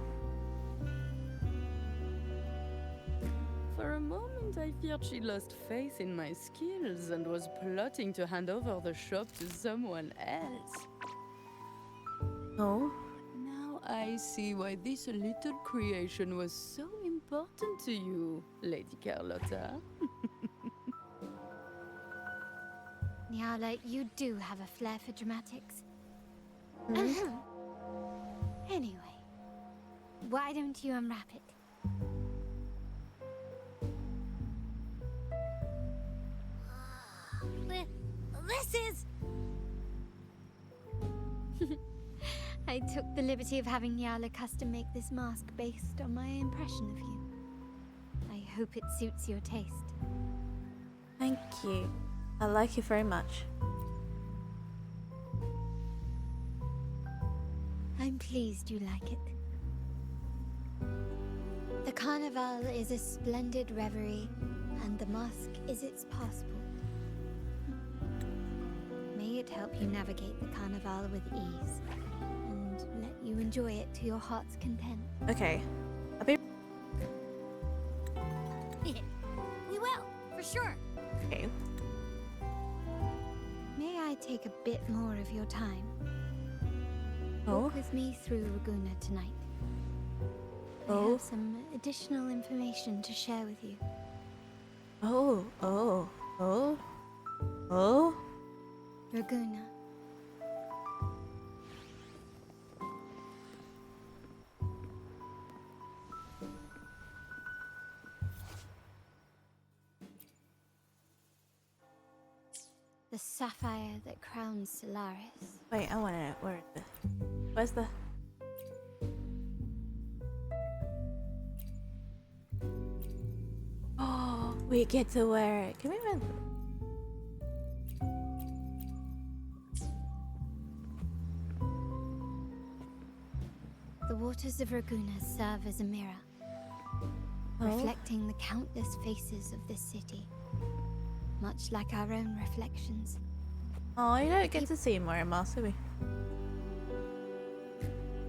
For a moment, I feared she lost faith in my skills and was plotting to hand over the shop to someone else. Oh? Now I see why this little creation was so important to you, Lady Carlotta. Nyala, you do have a flair for dramatics. Anyway, why don't you unwrap it? This is... I took the liberty of having Nyala custom make this mask based on my impression of you. I hope it suits your taste. Thank you. I like it very much. I'm pleased you like it. The Carnevale is a splendid reverie, and the mask is its passport. May it help you navigate the Carnevale with ease, and let you enjoy it to your heart's content. Okay. I'll be... We will, for sure. Okay. May I take a bit more of your time? Oh? Walk with me through Raguna tonight. I have some additional information to share with you. Oh. Raguna. The sapphire that crowns Solaris. Wait, I want it. Where is it? Where's the... Oh, we get to wear it. Can we run? The waters of Raguna serve as a mirror, reflecting the countless faces of this city, much like our own reflections. Oh, you don't get to see Morimar, do we?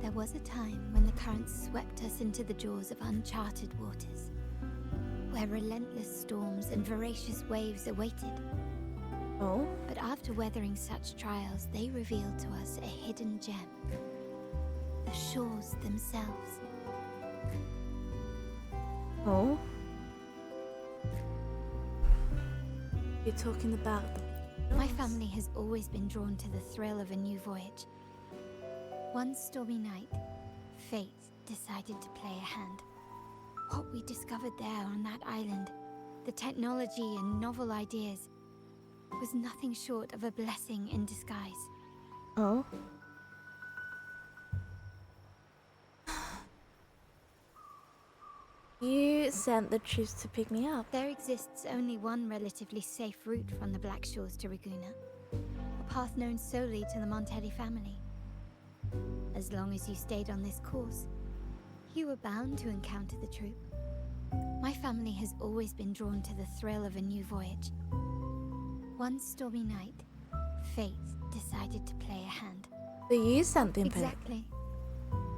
There was a time when the currents swept us into the jaws of uncharted waters, where relentless storms and voracious waves awaited. Oh? But after weathering such trials, they revealed to us a hidden gem. The shores themselves. Oh? You're talking about the... My family has always been drawn to the thrill of a new voyage. One stormy night, fate decided to play a hand. What we discovered there on that island, the technology and novel ideas, was nothing short of a blessing in disguise. Oh? You sent the troops to pick me up. There exists only one relatively safe route from the Black Shores to Raguna, a path known solely to the Montelli family. As long as you stayed on this course, you were bound to encounter the troop. My family has always been drawn to the thrill of a new voyage. One stormy night, fate decided to play a hand. So you sent them. Exactly.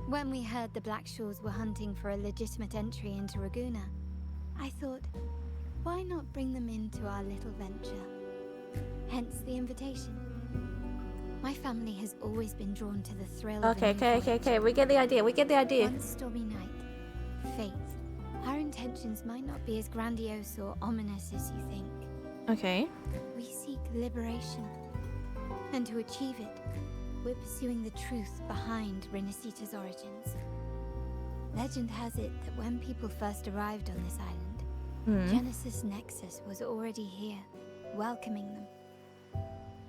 When we heard the Black Shores were hunting for a legitimate entry into Raguna, I thought, why not bring them into our little venture? Hence the invitation. My family has always been drawn to the thrill of a new voyage. Okay. We get the idea. One stormy night, fate. Our intentions might not be as grandiose or ominous as you think. Okay. We seek liberation. And to achieve it, we're pursuing the truth behind Rinascita's origins. Legend has it that when people first arrived on this island, Genesis Nexus was already here, welcoming them.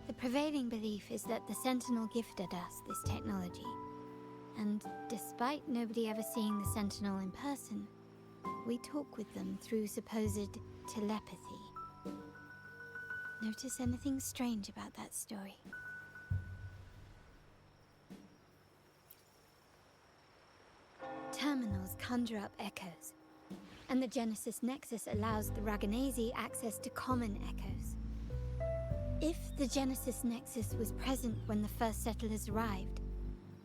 The prevailing belief is that the Sentinel gifted us this technology, and despite nobody ever seeing the Sentinel in person, we talk with them through supposed telepathy. Notice anything strange about that story? Terminals conjure up echoes, and the Genesis Nexus allows the Raganese access to common echoes. If the Genesis Nexus was present when the first settlers arrived,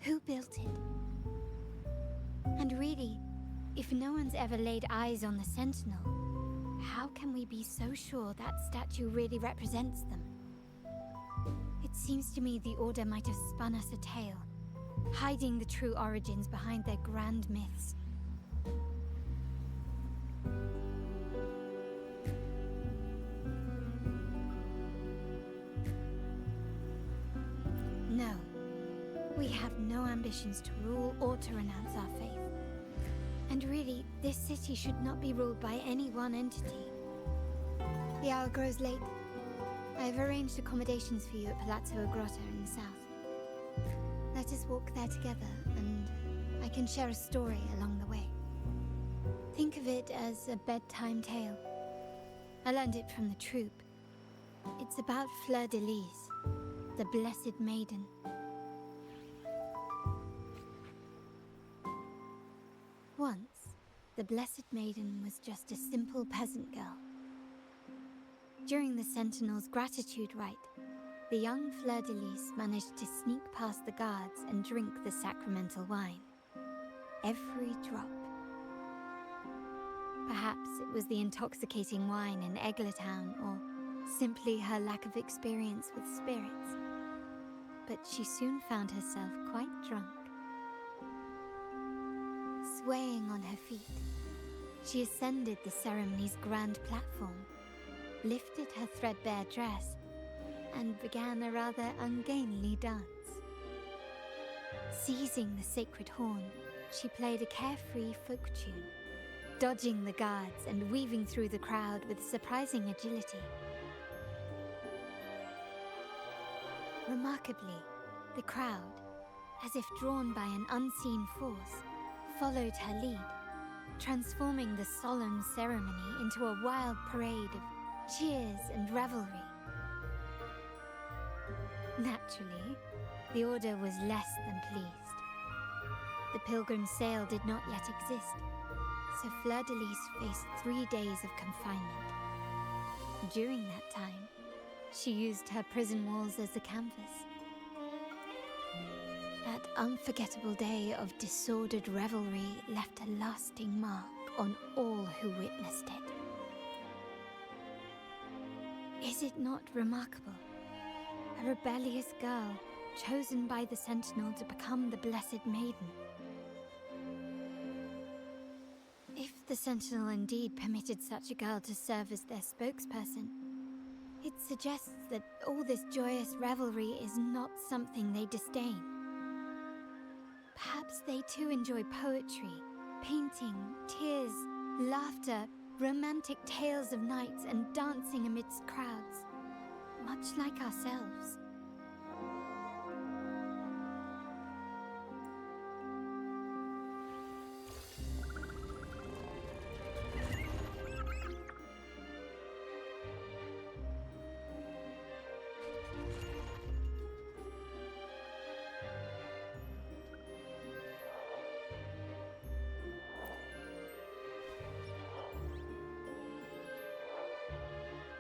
who built it? And really, if no one's ever laid eyes on the Sentinel, how can we be so sure that statue really represents them? It seems to me the Order might have spun us a tale, hiding the true origins behind their grand myths. No, we have no ambitions to rule or to renounce our faith. And really, this city should not be ruled by any one entity. The hour grows late. I have arranged accommodations for you at Palazzo Agrota in the south. Let us walk there together, and I can share a story along the way. Think of it as a bedtime tale. I learned it from the troop. It's about Fleur-de-Lis, the Blessed Maiden. Once, the Blessed Maiden was just a simple peasant girl. During the Sentinel's gratitude rite, the young Fleur-de-Lis managed to sneak past the guards and drink the sacramental wine. Every drop. Perhaps it was the intoxicating wine in Eglatown, or simply her lack of experience with spirits. But she soon found herself quite drunk. Swaying on her feet, she ascended the ceremony's grand platform, lifted her threadbare dress, and began a rather ungainly dance. Seizing the sacred horn, she played a carefree folk tune, dodging the guards and weaving through the crowd with surprising agility. Remarkably, the crowd, as if drawn by an unseen force, followed her lead, transforming the solemn ceremony into a wild parade of cheers and revelry. Naturally, the Order was less than pleased. The pilgrim sale did not yet exist, so Fleur-de-Lis faced 3 days of confinement. During that time, she used her prison walls as a canvas. That unforgettable day of disordered revelry left a lasting mark on all who witnessed it. Is it not remarkable? A rebellious girl chosen by the Sentinel to become the Blessed Maiden. If the Sentinel indeed permitted such a girl to serve as their spokesperson, it suggests that all this joyous revelry is not something they disdain. Perhaps they too enjoy poetry, painting, tears, laughter, romantic tales of nights, and dancing amidst crowds, much like ourselves.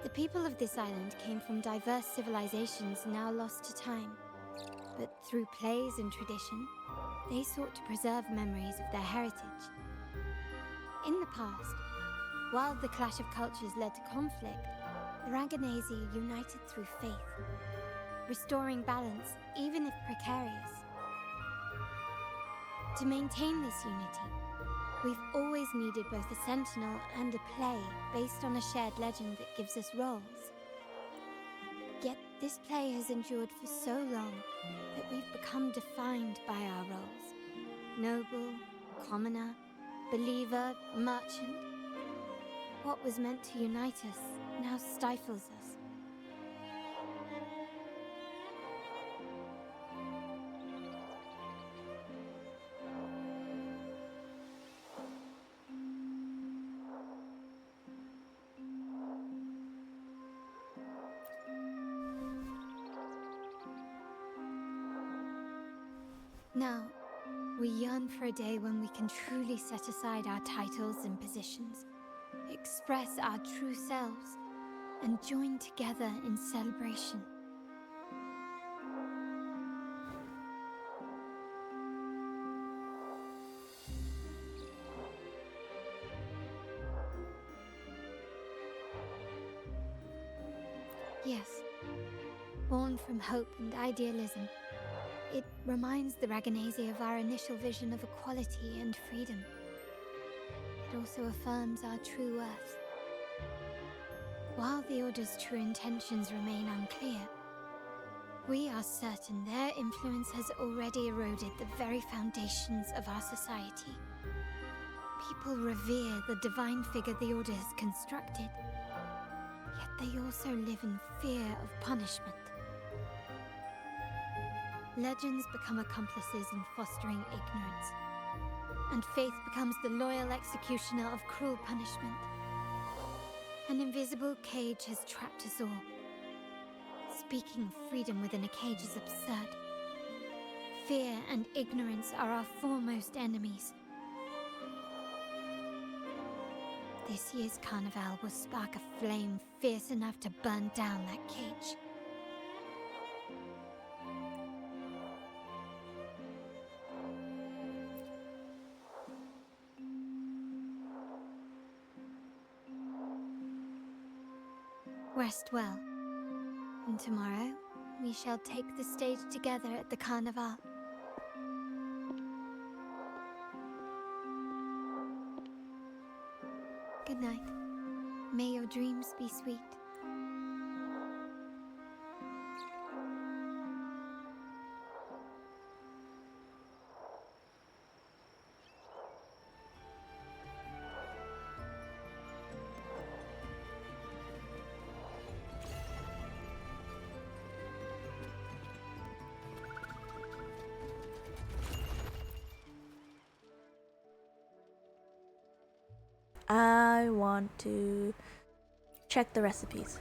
The people of this island came from diverse civilizations now lost to time, but through plays and tradition, they sought to preserve memories of their heritage. In the past, while the clash of cultures led to conflict, the Raganazi united through faith, restoring balance even if precarious. To maintain this unity, we've always needed both a sentinel and a play based on a shared legend that gives us roles. Yet this play has endured for so long that we've become defined by our roles. Noble, commoner, believer, merchant. What was meant to unite us now stifles us. Now, we yearn for a day when we can truly set aside our titles and positions, express our true selves, and join together in celebration. Yes, born from hope and idealism, it reminds the Raganazi of our initial vision of equality and freedom. It also affirms our true worth. While the Order's true intentions remain unclear, we are certain their influence has already eroded the very foundations of our society. People revere the divine figure the Order has constructed, yet they also live in fear of punishment. Legends become accomplices in fostering ignorance. and faith becomes the loyal executioner of cruel punishment. An invisible cage has trapped us all. Speaking of freedom within a cage is absurd. Fear and ignorance are our foremost enemies. This year's Carnevale will spark a flame fierce enough to burn down that cage. Rest well, and tomorrow we shall take the stage together at the Carnival. Good night. May your dreams be sweet. I want to check the recipes.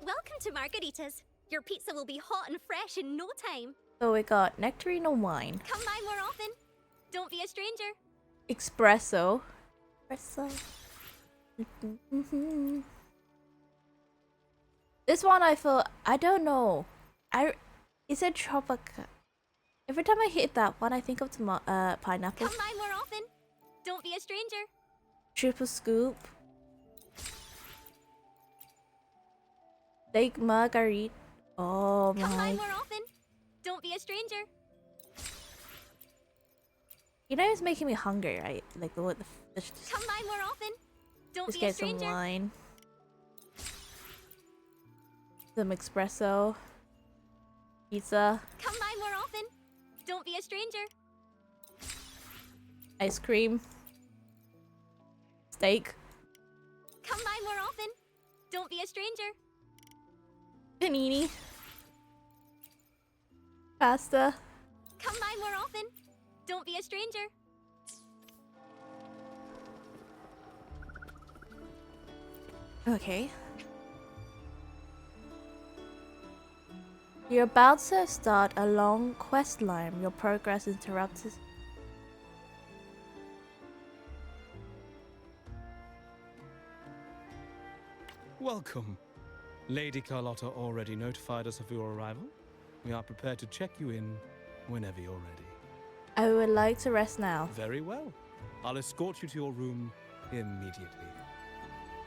Welcome to Margaritas. Your pizza will be hot and fresh in no time. So we got nectarine wine, Come by more often. Don't be a stranger. espresso. This one I feel, I don't know. Is it tropical? Every time I hit that one, I think of pineapple. Come by more often. Don't be a stranger. Triple scoop. Steak margarita. Oh Come by my. more often. Don't be a stranger. You know it's making me hungry, right? Like the Come by more often. Don't just be a get some stranger. wine. Some espresso. Pizza. Come by more often. Don't be a stranger. Ice cream. Steak. Come by more often. Don't be a stranger. Panini. Pasta. Come by more often. Don't be a stranger. Okay. You're about to start a long quest line. Your progress interrupted. Welcome. Lady Carlotta already notified us of your arrival. We are prepared to check you in whenever you're ready. I would like to rest now. Very well. I'll escort you to your room immediately.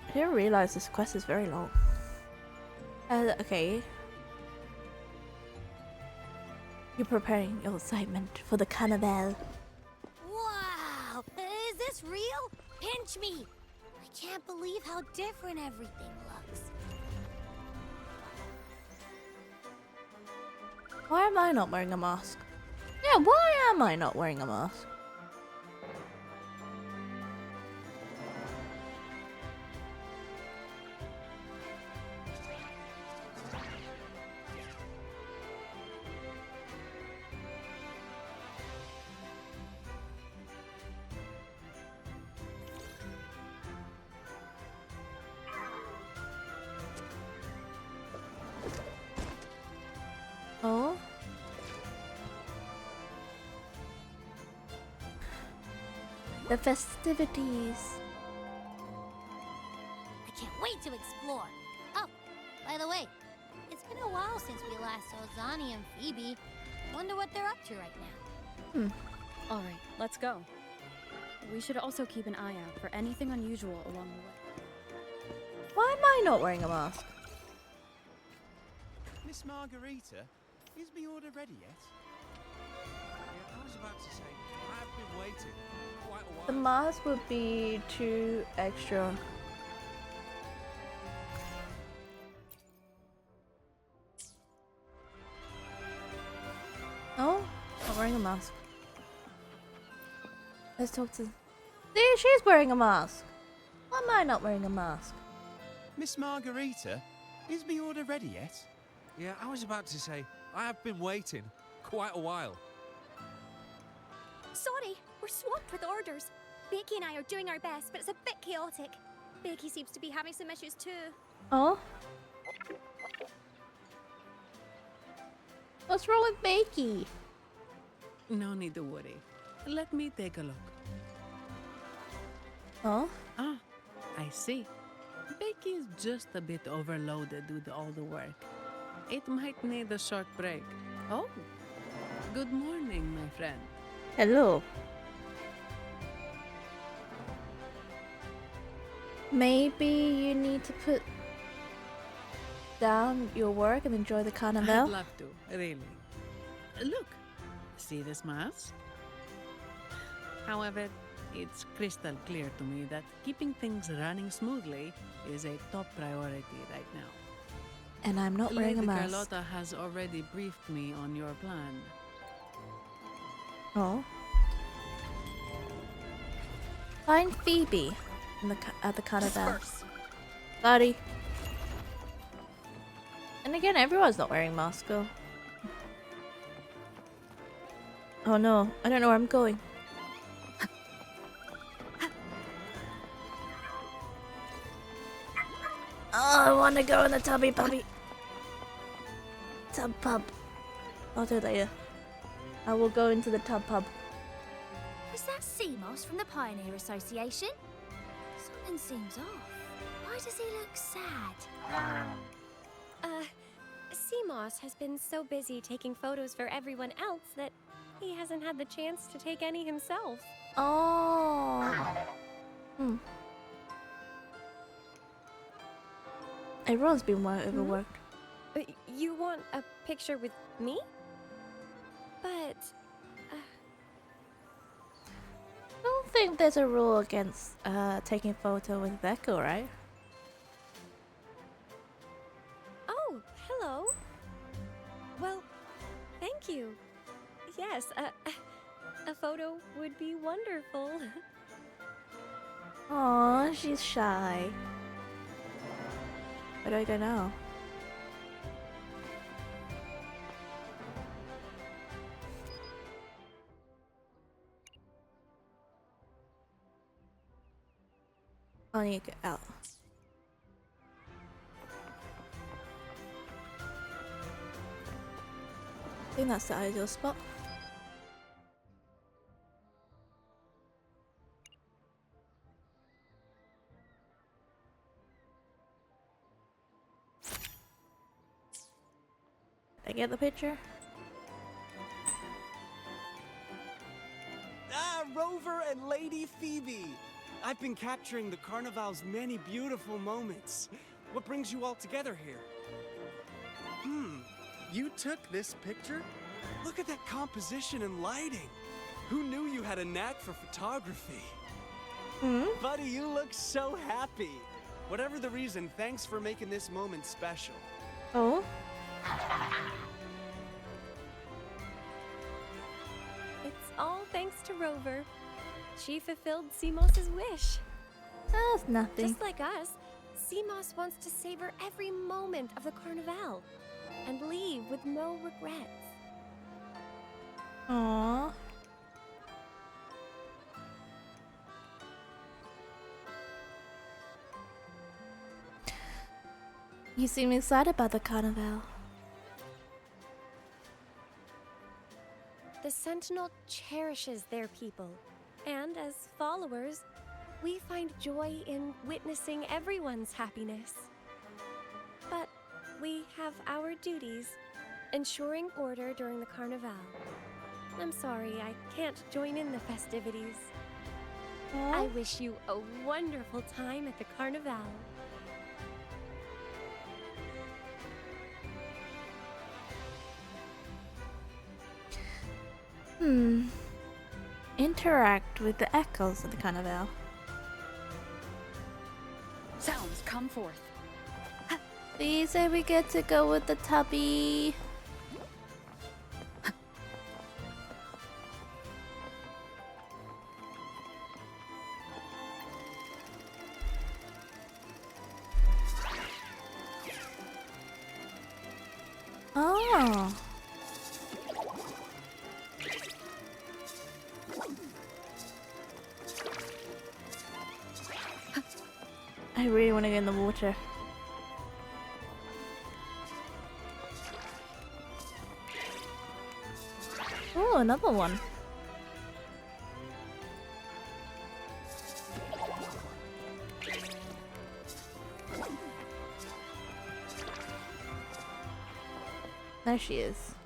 I didn't realize this quest is very long. Okay. You're preparing your excitement for the Carnevale. Wow! Is this real? Pinch me! I can't believe how different everything looks. Why am I not wearing a mask? Yeah, why am I not wearing a mask? Oh? The festivities. I can't wait to explore. Oh, by the way, it's been a while since we last saw Zani and Phoebe. Wonder what they're up to right now. All right, let's go. We should also keep an eye out for anything unusual along the way. Why am I not wearing a mask? Miss Margarita, is the order ready yet? Yeah, I was about to say, I've been waiting quite a while. The mask would be too extra. Oh, not wearing a mask. Let's talk to. See, she's wearing a mask. Why am I not wearing a mask? Miss Margarita, is the order ready yet? Yeah, I was about to say, I have been waiting quite a while. Sorry, we're swamped with orders. Becky and I are doing our best, but it's a bit chaotic. Becky seems to be having some issues too. Oh? What's wrong with Becky? No need to worry. Let me take a look. Oh? Ah, I see. Becky is just a bit overloaded with all the work. It might need a short break. Oh, good morning, my friend. Hello. Maybe you need to put down your work and enjoy the Carnevale? I'd love to, really. Look, see this mask? However, it's crystal clear to me that keeping things running smoothly is a top priority right now. And I'm not wearing a mask. Lady Carlotta has already briefed me on your plan. Oh. Find Phoebe at the Carnevale. Sorry. And again, everyone's not wearing masks. Oh no, I don't know where I'm going. Oh, I want to go in the tubby puppy. Tub pub. I'll do it later. I will go into the tub pub. Is that Seamoss from the Pioneer Association? Something seems off. Why does he look sad? Seamoss has been so busy taking photos for everyone else that he hasn't had the chance to take any himself. Oh. Everyone's been overworked. You want a picture with me? But... I don't think there's a rule against taking photo with Echo, right? Oh, hello. Well, thank you. Yes, a photo would be wonderful. Aw, she's shy. Where do I go now? I need to get out. I think that's the ideal spot. Did I get the picture? Ah, Rover and Lady Phoebe! I've been capturing the Carnevale's many beautiful moments. What brings you all together here? You took this picture? Look at that composition and lighting. Who knew you had a knack for photography? Buddy, you look so happy. Whatever the reason, thanks for making this moment special. Oh? It's all thanks to Rover. She fulfilled Seamoss's wish. That's nothing. Just like us, Seamoss wants to savor every moment of the Carnevale and leave with no regrets. Aww. You seem excited about the Carnevale. The Sentinel cherishes their people, and as followers, we find joy in witnessing everyone's happiness. But we have our duties, ensuring order during the Carnevale. I'm sorry, I can't join in the festivities. I wish you a wonderful time at the Carnevale. Interact with the echoes of the Carnevale. Sounds come forth. Please say we get to go with the tubby. Oh. I really want to get in the water. Oh, another one. There she is.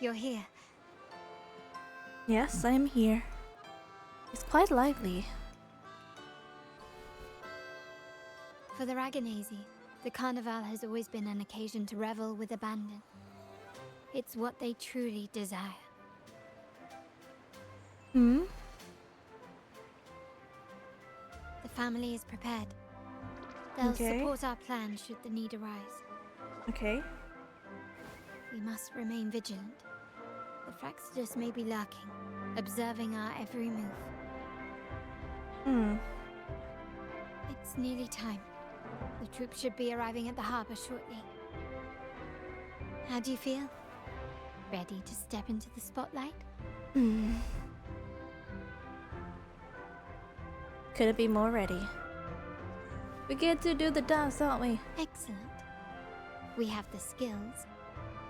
You're here. Yes, I am here. It's quite lively. For the Raganazy, the Carnival has always been an occasion to revel with abandon. It's what they truly desire. Hmm? The family is prepared. They'll Okay. support our plan should the need arise. Okay. We must remain vigilant. The Fraxidus may be lurking, observing our every move. Hmm. It's nearly time. The troops should be arriving at the harbor shortly. How do you feel? Ready to step into the spotlight? Hmm. Couldn't be more ready. We get to do the dance, don't we? Excellent. We have the skills.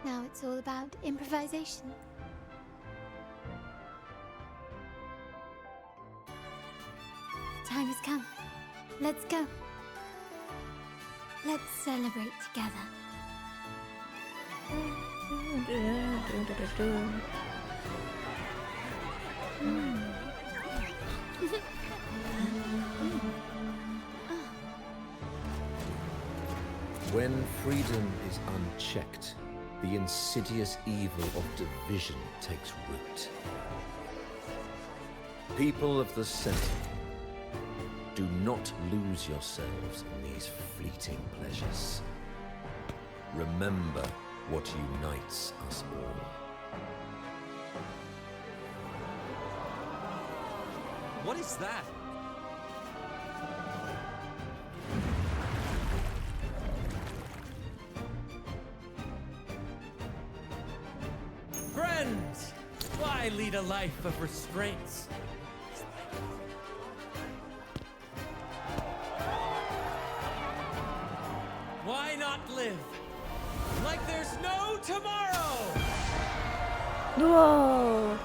Now it's all about improvisation. The time has come. Let's go. Let's celebrate together. When freedom is unchecked, the insidious evil of division takes root. People of the Sentinel, do not lose yourselves in these fleeting pleasures. Remember what unites us all. What is that? Friends! Why lead a life of restraints? Why not live like there's no tomorrow? Whoa!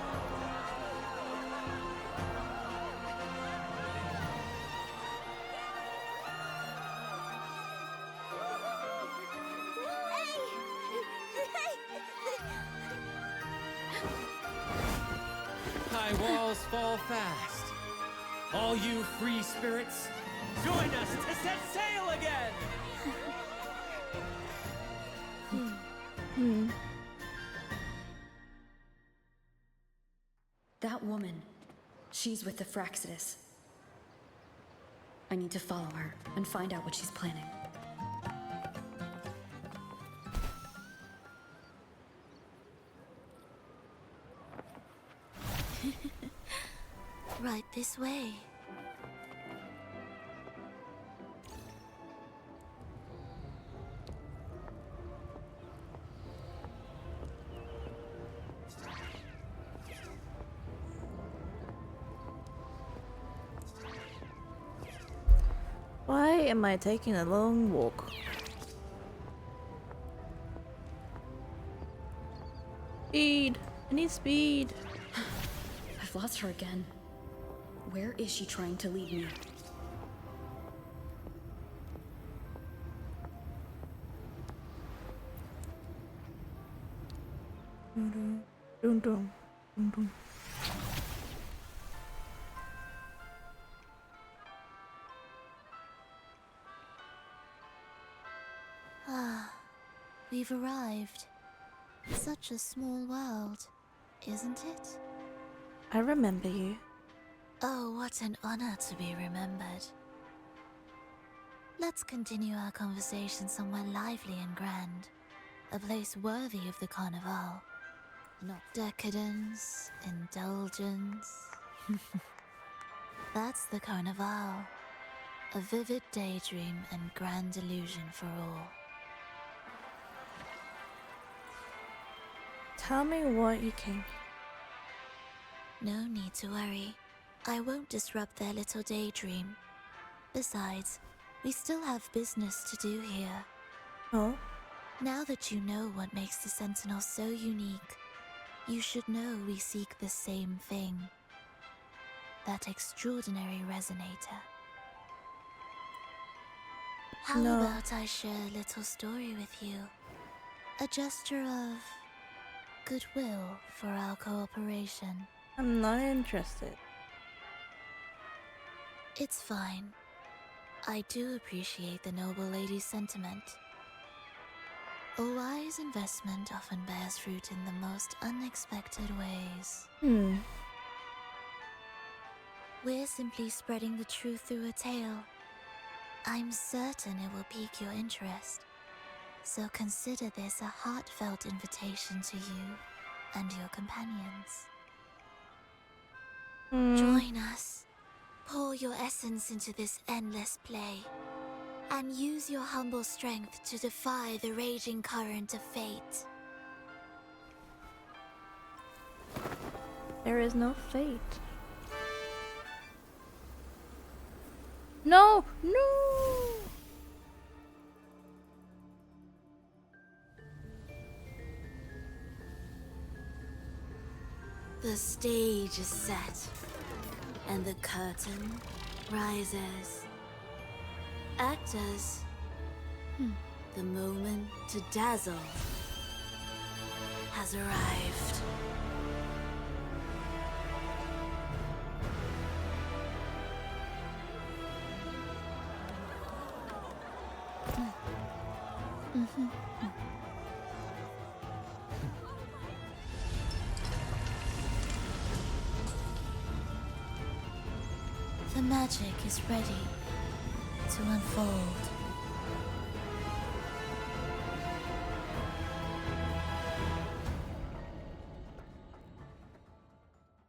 High walls fall fast. All you free spirits, join us to set sail again! That woman, she's with the Fraxidus. I need to follow her and find out what she's planning. Right this way. Why am I taking a long walk? Speed! I need speed! I've lost her again. Where is she trying to lead me? Dun dun dun dun dun. Ah, we've arrived. Such a small world, isn't it? I remember you. Oh, what an honor to be remembered. Let's continue our conversation somewhere lively and grand. A place worthy of the Carnevale. Not decadence, indulgence. That's the Carnevale. A vivid daydream and grand illusion for all. Tell me what you came. No need to worry. I won't disrupt their little daydream. Besides, we still have business to do here. Oh? Now that you know what makes the Sentinel so unique, you should know we seek the same thing. That extraordinary resonator. How No. about I share a little story with you? A gesture of goodwill for our cooperation. I'm not interested. It's fine. I do appreciate the noble lady's sentiment. A wise investment often bears fruit in the most unexpected ways. We're simply spreading the truth through a tale. I'm certain it will pique your interest. So consider this a heartfelt invitation to you and your companions. Join us. Pour your essence into this endless play. And use your humble strength to defy the raging current of fate. There is no fate. No! No! The stage is set, and the curtain rises. Actors, the moment to dazzle has arrived. The magic is ready to unfold.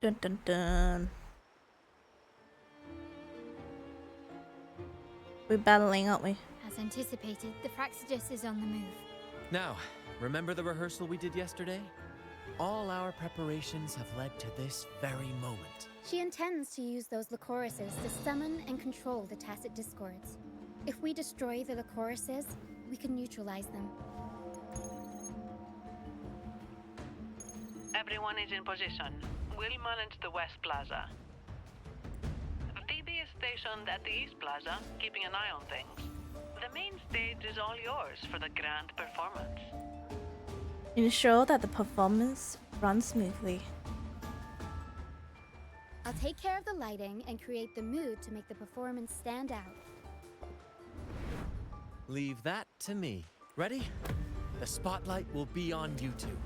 Dun dun dun. We're battling, aren't we? As anticipated, the Praxidus is on the move. Now, remember the rehearsal we did yesterday? All our preparations have led to this very moment. She intends to use those Lycorises to summon and control the Tacit Discords. If we destroy the Lycorises, we can neutralize them. Everyone is in position. We'll manage the West Plaza. Phoebe is stationed at the East Plaza, keeping an eye on things. The main stage is all yours for the grand performance. Ensure that the performance runs smoothly. I'll take care of the lighting and create the mood to make the performance stand out. Leave that to me. Ready? The spotlight will be on you two.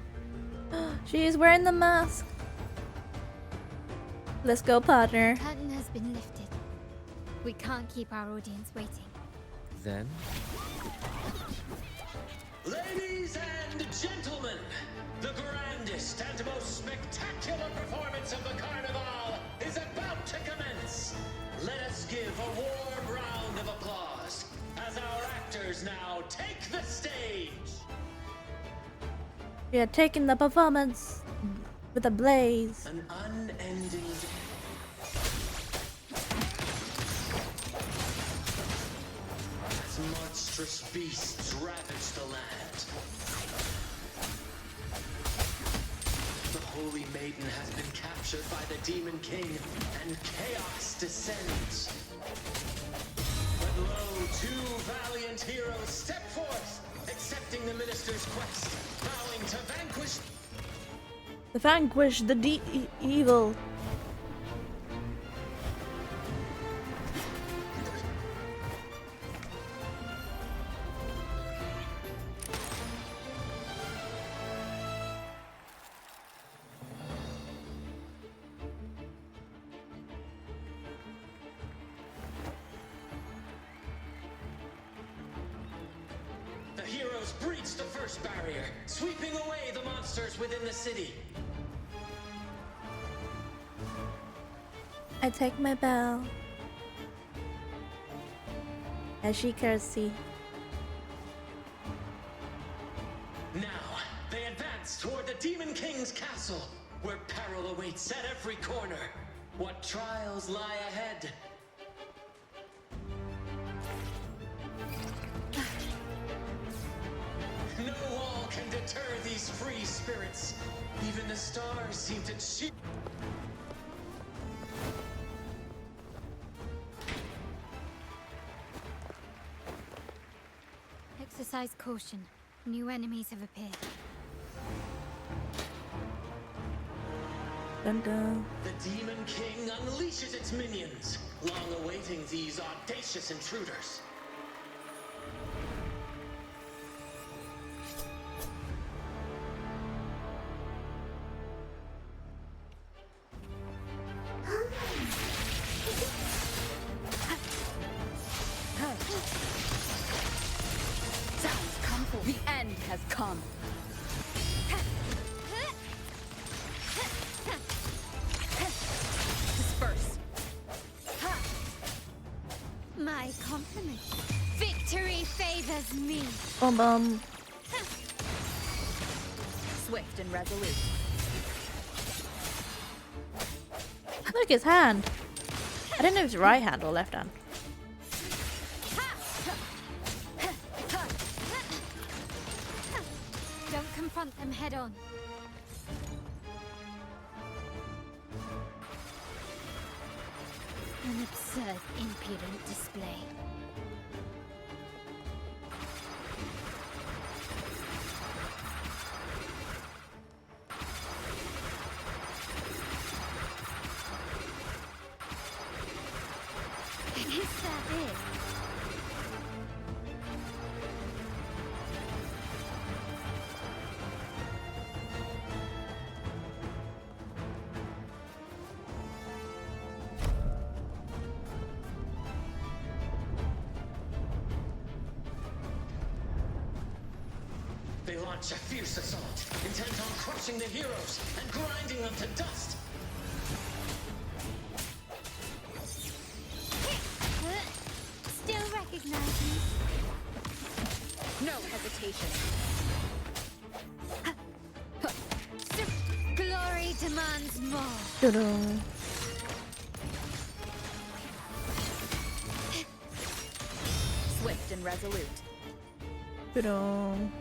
She is wearing the mask. Let's go, partner. The curtain has been lifted. We can't keep our audience waiting. Then? Ladies and gentlemen, the grandest and most spectacular performance of the Carnevale is about to commence. Let us give a warm round of applause as our actors now take the stage. We are taking the performance with a blaze. An unending... As monstrous beasts ravage the land. The Holy Maiden has been captured by the Demon King, and chaos descends. But lo, two valiant heroes step forth, accepting the Minister's quest, vowing to vanquish the evil. The heroes breach the first barrier, sweeping away the monsters within the city. I take my bow as she curtsy. Now, they advance advance toward the Demon King's castle, where peril awaits at every corner. What trials lie ahead? No wall can deter these free spirits. Even the stars seem to cheer. Exercise caution. New enemies have appeared. Dun dun. The Demon King unleashes its minions, long awaiting these audacious intruders. Sounds come for the end has come. Disperse. My compliment. Victory favors me. Bum bum. Swift and resolute. Look, his hand. I don't know if it's right hand or left hand. Don't confront them head on. An absurd, impudent display. Is that it? They launch a fierce assault, intent on crushing the heroes and grinding them to dust. Still recognize me? No hesitation. Glory demands more. Dun-dun. Swift and resolute. Dun-dun.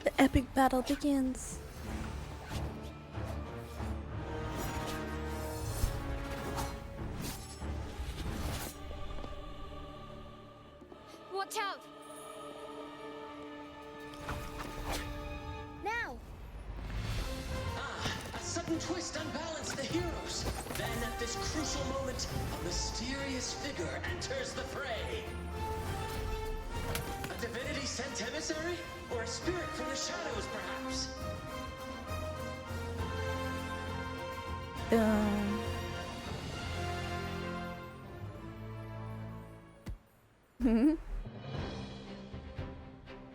The epic battle begins. Watch out! Now! A sudden twist unbalanced the heroes. Then at this crucial moment, a mysterious figure enters the fray. A divinity sent emissary? Or a spirit from the shadows, perhaps?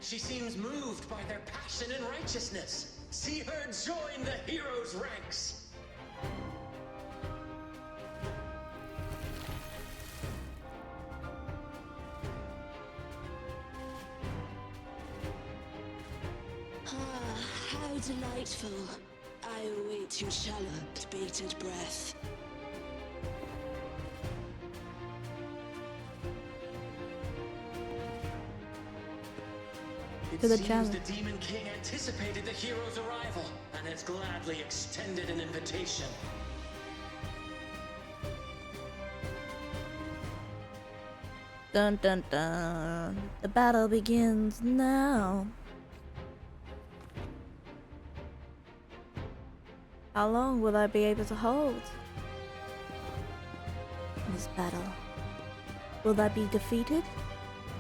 She seems moved by their passion and righteousness. See her join the heroes' ranks. How delightful. I await your shallow, bated breath. It To the seems challenge. the Demon King anticipated the hero's arrival and has gladly extended an invitation. Dun dun dun. The battle begins now. How long will I be able to hold this battle? Will I be defeated?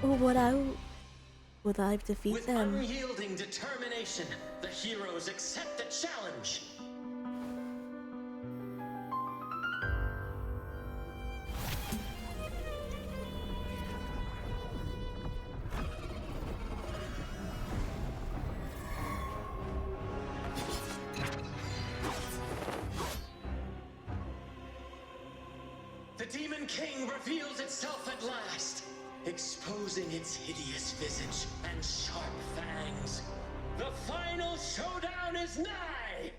Or would I defeat With them? unyielding determination, the heroes accept the challenge. The Demon King reveals itself at last. exposing its hideous visage and sharp fangs. The final showdown is nigh!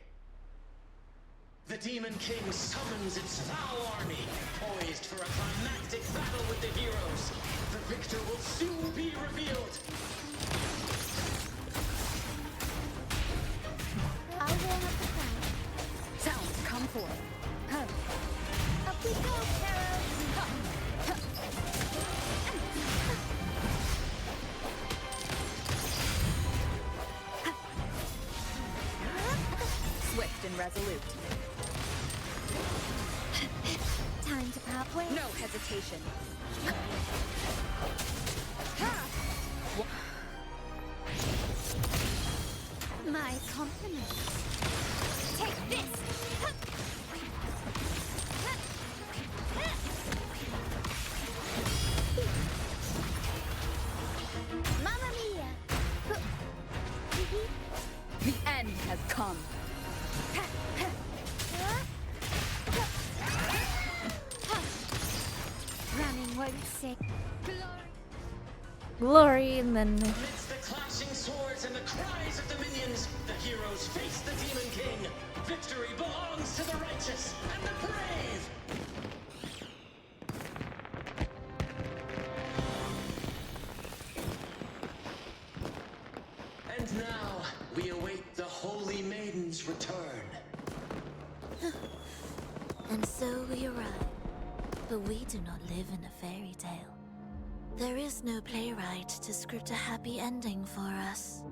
The Demon King summons its foul army, poised for a climactic battle with the heroes. The victor will soon be revealed. I'll warm up the crowd. Sounds come forth. Up we go, Carol! Swift and resolute. Time to part ways. No hesitation. My compliments. Take this! Mamma mia! The end has come. Running won't save. Glory, and then Amidst the clashing swords and the cries of the minions, the heroes face the Demon King. Victory belongs to the righteous and the brave! And now, we await the Holy Maiden's return. And so we arrive. But we do not live in a fairy tale. There is no playwright to script a happy ending for us.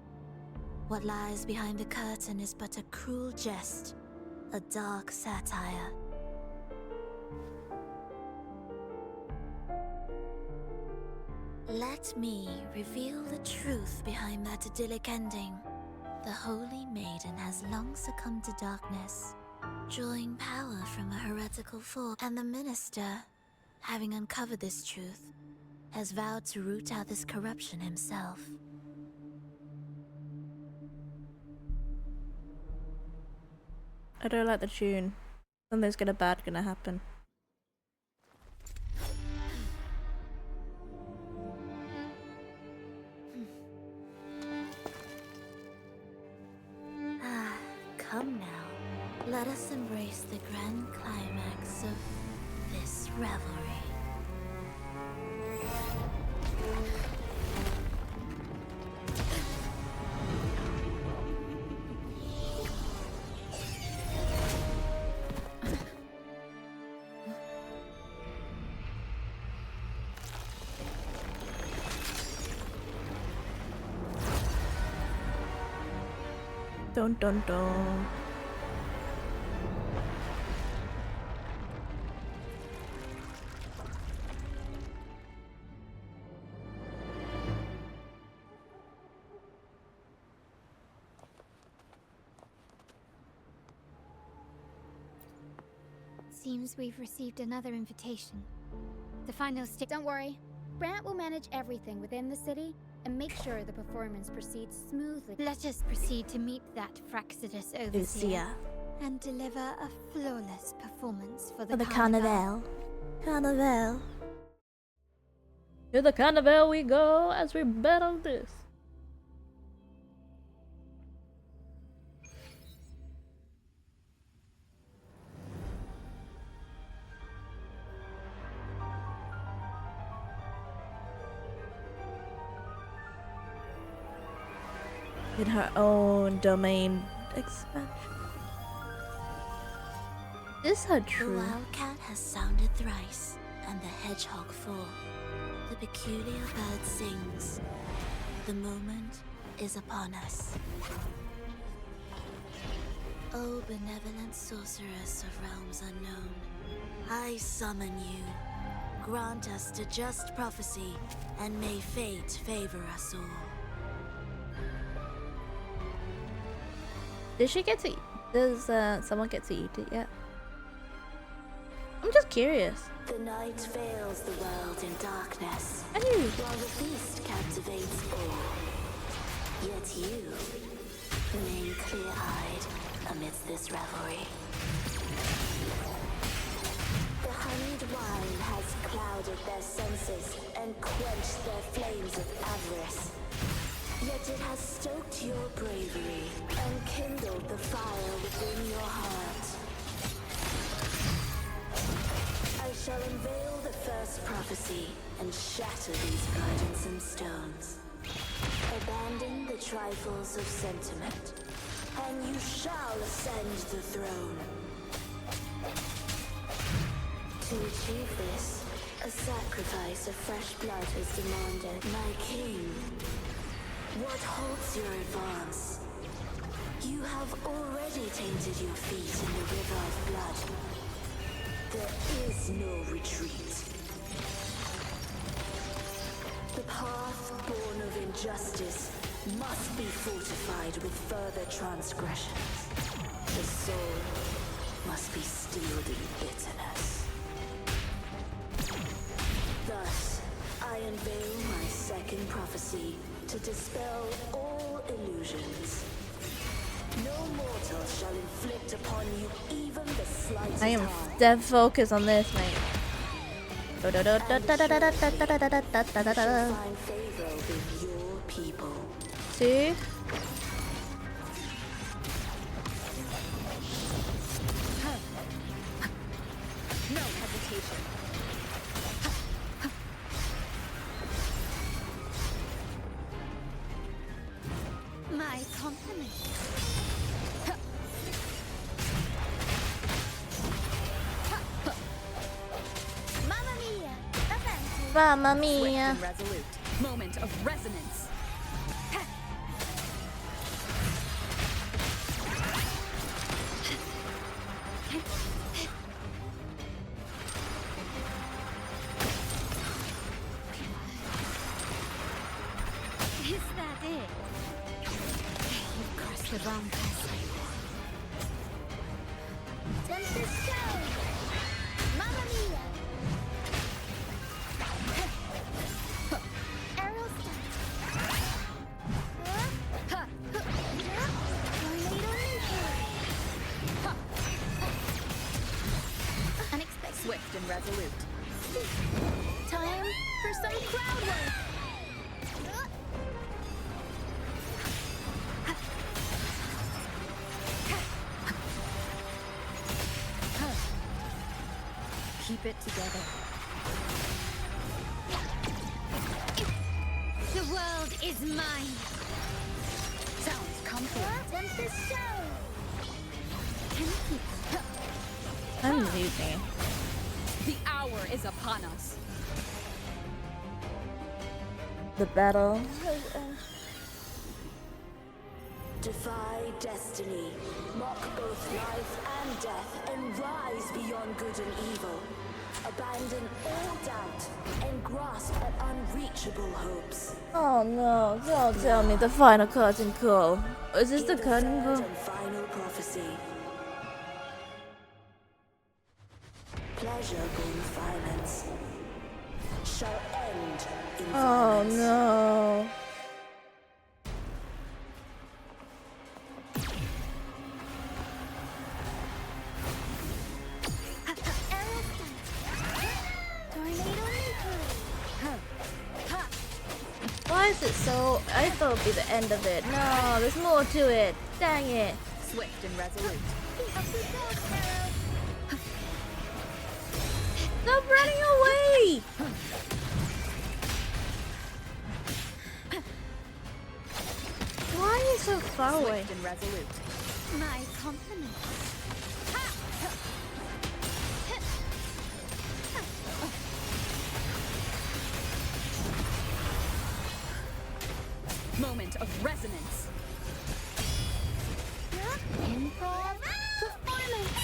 What lies behind the curtain is but a cruel jest, a dark satire. Let me reveal the truth behind that idyllic ending. The Holy Maiden has long succumbed to darkness, drawing power from a heretical force, and the minister, having uncovered this truth, has vowed to root out this corruption himself. I don't like the tune. Something's bad gonna happen. Come now, let us embrace the grand climax of this revelry. Dun dun dun. Seems we've received another invitation. The final stick. Don't worry. Brant will manage everything within the city and make sure the performance proceeds smoothly. Let us proceed to meet that Fraxidus overseer and deliver a flawless performance for the Carnevale. Carnevale. To the Carnevale we go as we battle this. In her own domain expansion. Is her true? The wildcat has sounded thrice, and the hedgehog four. The peculiar bird sings. The moment is upon us. O benevolent sorceress of realms unknown, I summon you. Grant us to just prophecy, and may fate favor us all. Did she get to eat? Does someone get to eat it yet? I'm just curious. The night veils the world in darkness, I knew. while the feast captivates all. Yet you remain clear-eyed amidst this revelry. The Honeyed wine has clouded their senses and quenched their flames of avarice. Yet it has stoked your bravery and kindled the fire within your heart. I shall unveil the first prophecy and shatter these burdensome stones. Abandon the trifles of sentiment, and you shall ascend the throne. To achieve this, a sacrifice of fresh blood is demanded. My king, what halts your advance? You have already tainted your feet in the river of blood. There is no retreat. The path born of injustice must be fortified with further transgressions. The soul must be steeled in bitterness. Thus, I unveil my second prophecy to dispel all illusions. No mortal shall inflict upon you even the slightest I am harm. dead focused on this, mate. And shall find favor with your people. See? No hesitation. My compliments. Mamma mia! Offensive. Mamma Swift mia. and resolute. Moment of resonance. Is that it? You've crossed the wrong person. Tempest show! Mamma mia! Arrow stunt. Tornado nuclear. Unexpected. Swift and resolute. Time for some crowd work. Keep it together. The world is mine. Sounds comfort. Tempest show! I'm losing. The hour is upon us. The battle. Defy destiny, mock both life and death, and rise beyond good and evil. Abandon all doubt and grasp at unreachable hopes. Oh no, don't tell me the final curtain call. Is this the Hear curtain third call? and final prophecy. Pleasure brings violence. Shall end in Oh violence. no. Why is it so? I thought it would be the end of it. No, there's more to it. Dang it. Swift and resolute. Stop running away! Why are you so far away? Swift and resolute. My compliments. Moment of resonance. Improv performance.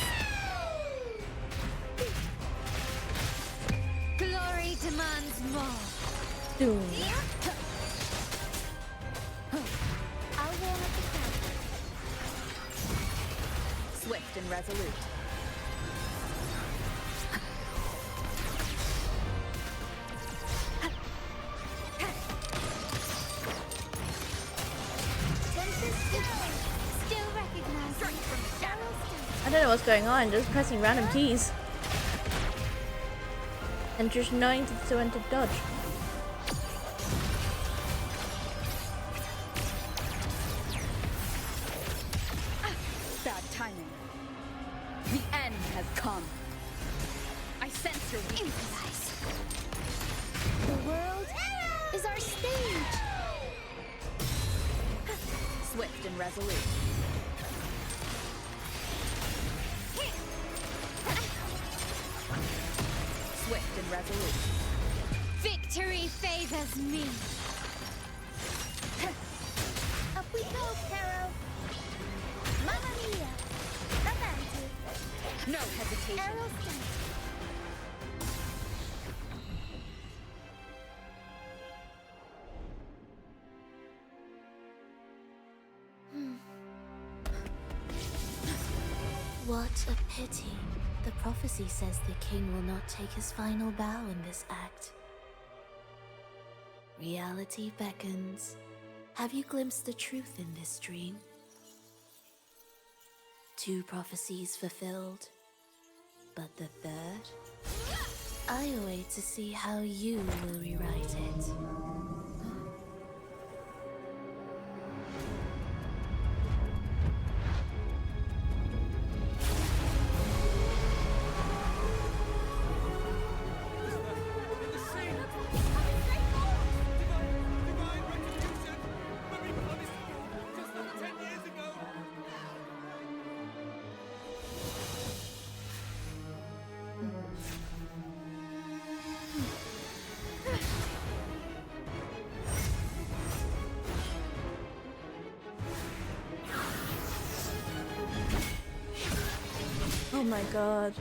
Glory demands more. Doom. I'll warm up the crowd. Swift and resolute. Still recognized. I don't know what's going on, just pressing random keys. And just knowing to when to dodge. Bad timing. The end has come. I sense your weakness. The world is our stage. Swift and resolute. Swift and resolute. Victory favors me. Up we go, Caro. Mamma mia. Avanti. No hesitation. Arrow sent. What a pity. The prophecy says the king will not take his final bow in this act. Reality beckons. Have you glimpsed the truth in this dream? 2 prophecies fulfilled, but the third? I await to see how you will rewrite it. Oh my god.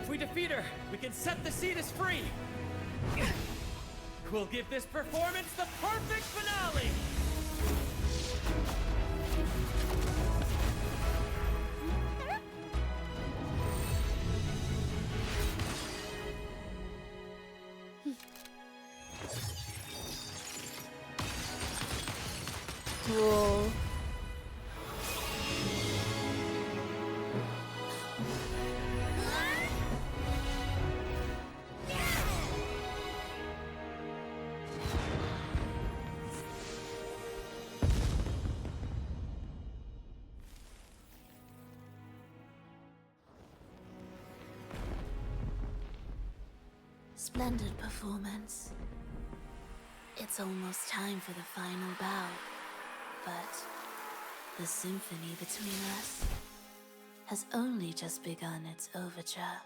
If we defeat her, we can set the Cetus free! We'll give this performance the perfect finale! Whoa. Splendid performance. It's almost time for the final bow, but the symphony between us has only just begun its overture.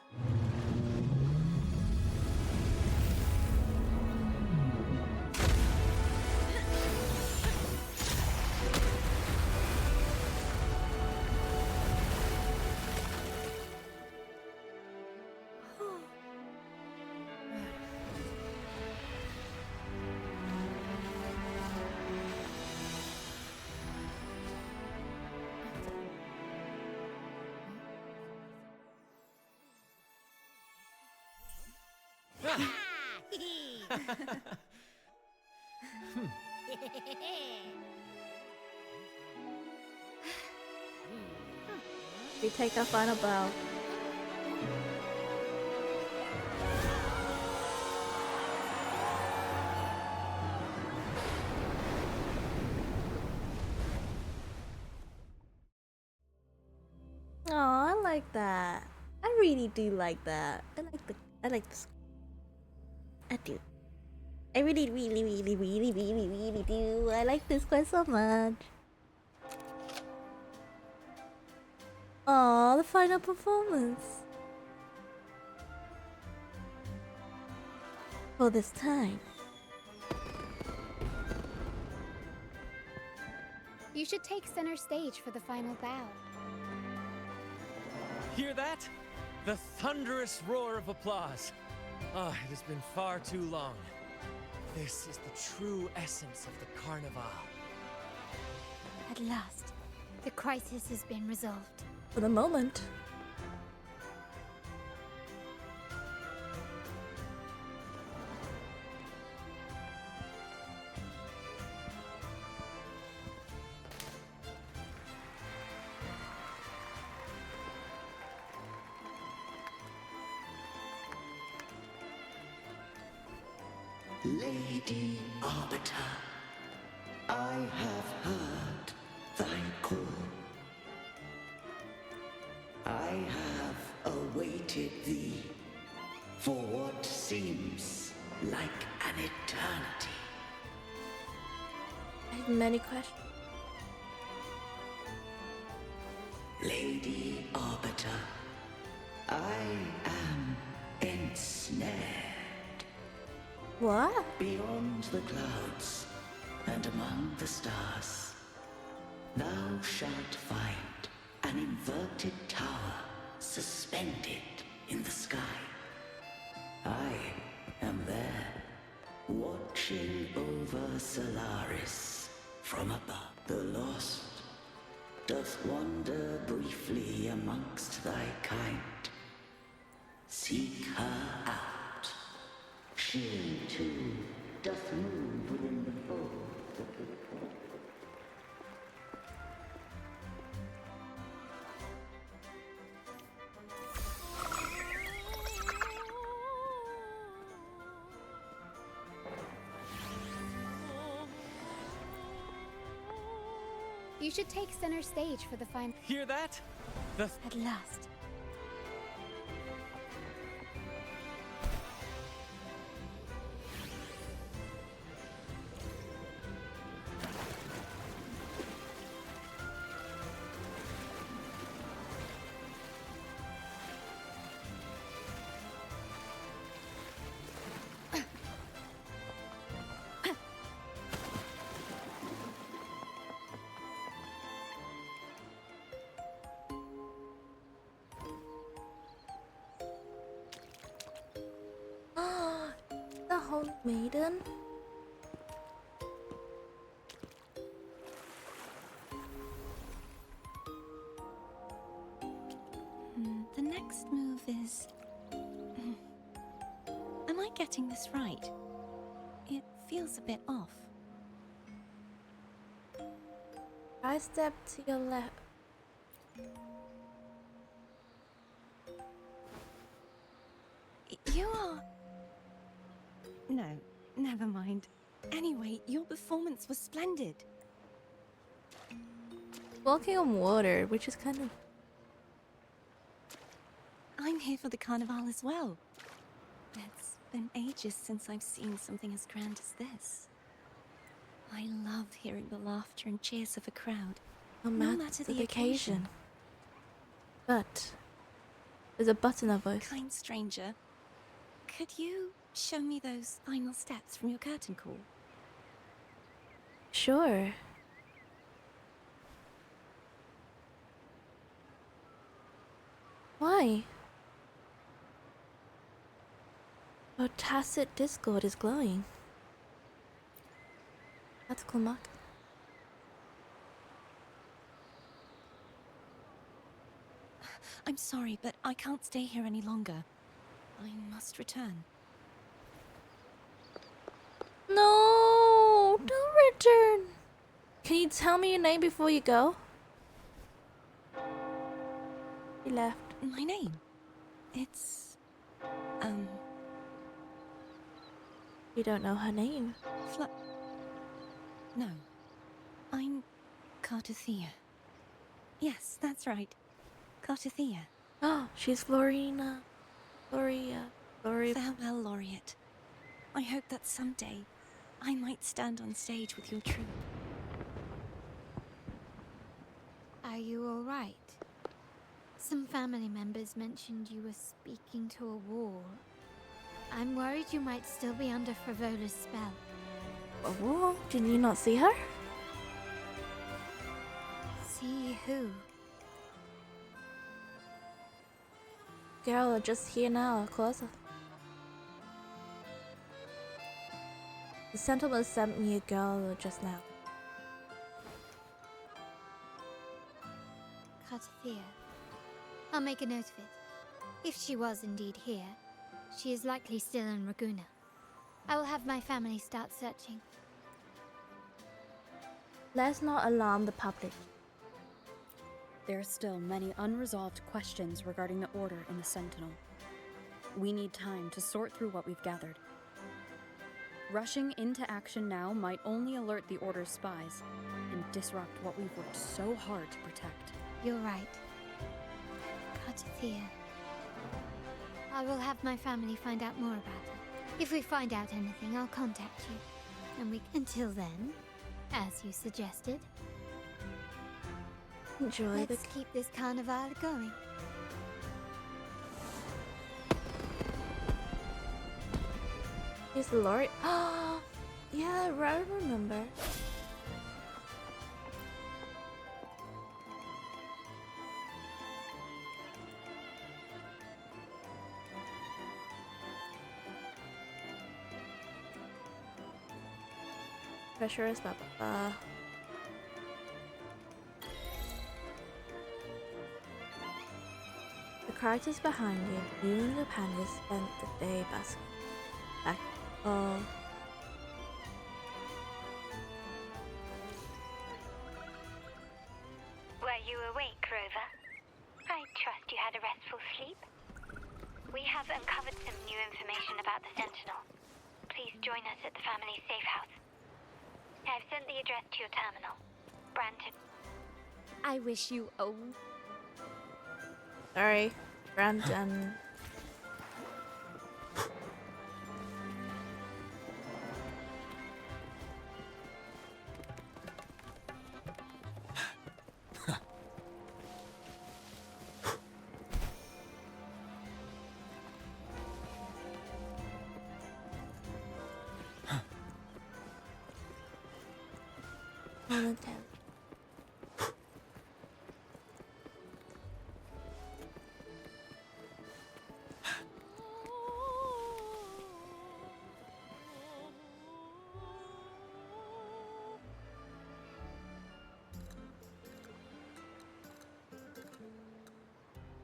We take our final bow. Oh, I like that. I really do like that. I like this. I do. I really do. I like this quite so much. Aw, the final performance. For this time. You should take center stage for the final bow. Hear that? The thunderous roar of applause. Ah, it has been far too long. This is the true essence of the Carnevale. At last, the crisis has been resolved. For the moment. Lady Arbiter, I have heard thy call. I have awaited thee for what seems like an eternity. I have many questions. Lady Arbiter, I am ensnared. What? Beyond the clouds and among the stars, thou shalt find an inverted tower suspended in the sky. I am there, watching over Solaris from above. The lost doth wander briefly amongst thy kind. Seek her out. She too doth move within the folds of the forest. You should take center stage for the final. Hear that? The At last. The Holy Maiden? The next move is... Am I getting this right? It feels a bit off. I step to your left. You are... No, never mind. Anyway, your performance was splendid. Walking on water, which is kind of... I'm here for the Carnevale as well. It's been ages since I've seen something as grand as this. I love hearing the laughter and cheers of a crowd, No no matter matter the occasion. But there's a button of us. Kind stranger, could you show me those final steps from your curtain call? Sure. Why? Our tacit discord is glowing. Tactical mark. I'm sorry, but I can't stay here any longer. I must return. No, don't return. Can you tell me your name before you go? He left. My name? It's... You don't know her name. No. I'm Cartethia. Yes, that's right. Cartethia. Oh, she's Florina. Floria. Farewell, Laureate. I hope that someday I might stand on stage with your troupe. Are you alright? Some family members mentioned you were speaking to a wall. I'm worried you might still be under Frivola's spell. A wall? Did you not see her? See who? Girl, just here now, closer. The Sentinel sent me a girl just now. Cartethia. I'll make a note of it. If she was indeed here, she is likely still in Raguna. I will have my family start searching. Let's not alarm the public. There are still many unresolved questions regarding the Order and the Sentinel. We need time to sort through what we've gathered. Rushing into action now might only alert the Order's spies and disrupt what we've worked so hard to protect. You're right. Cartethia. I will have my family find out more about it. If we find out anything, I'll contact you. And until then, as you suggested, let's keep this Carnevale going. He's the Lord. Oh, yeah, I remember. Pressurous, blah blah blah. The cart is behind you. You and your pandas spent the day basking. Back. Oh. Were you awake, Rover? I trust you had a restful sleep. We have uncovered some new information about the Sentinel. Please join us at the family's safe house. I've sent the address to your terminal. Branton. I wish you oh. Sorry, Brandon.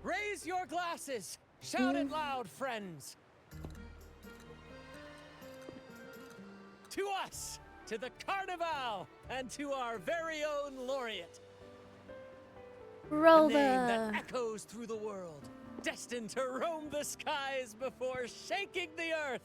Raise your glasses! Shout it loud, friends! To us! To the Carnevale! And to our very own laureate! Roll the name that echoes through the world, destined to roam the skies before shaking the earth!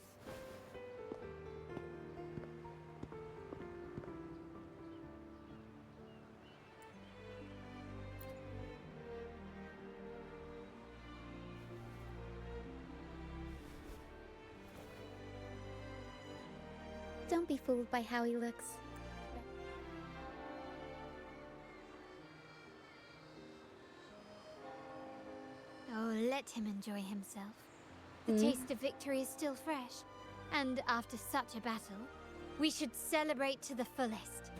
Don't be fooled by how he looks. Oh, let him enjoy himself. The taste of victory is still fresh. And after such a battle, we should celebrate to the fullest.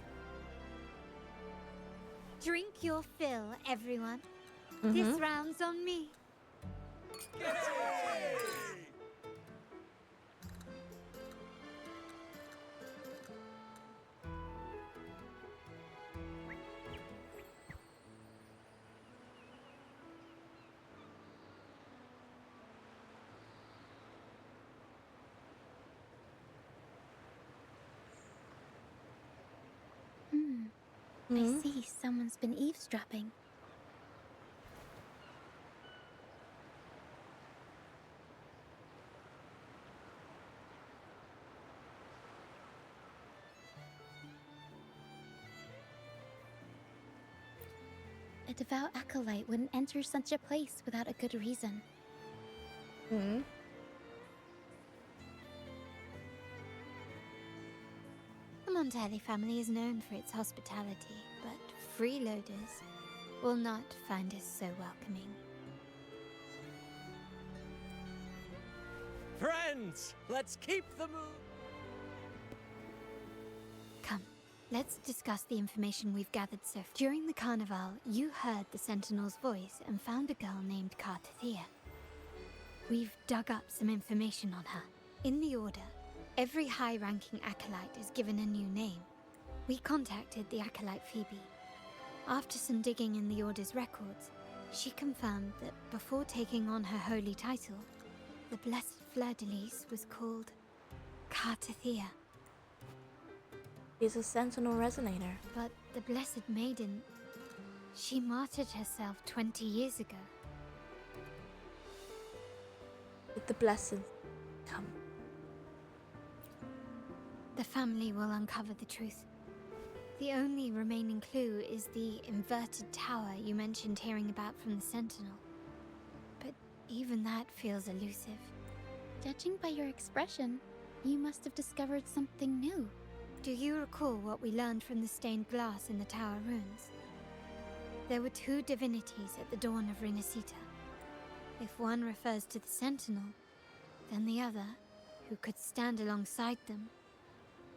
Drink your fill, everyone. This round's on me. I see someone's been eavesdropping. A devout acolyte wouldn't enter such a place without a good reason. The Montelli family is known for its hospitality, but freeloaders will not find us so welcoming. Friends, let's keep the mood. Come, let's discuss the information we've gathered so far. During the Carnival, you heard the Sentinel's voice and found a girl named Cartethia. We've dug up some information on her. In the Order, every high-ranking acolyte is given a new name. We contacted the acolyte Phoebe. After some digging in the Order's records, she confirmed that before taking on her holy title, the Blessed Fleur-de-Lis was called Cartethia. She's a Sentinel Resonator. But the Blessed Maiden, she martyred herself 20 years ago. Did the Blessed come? the family will uncover the truth. The only remaining clue is the inverted tower you mentioned hearing about from the Sentinel. But even that feels elusive. Judging by your expression, you must have discovered something new. Do you recall what we learned from the stained glass in the tower ruins? There were two divinities at the dawn of Rinascita. If one refers to the Sentinel, then the other, who could stand alongside them,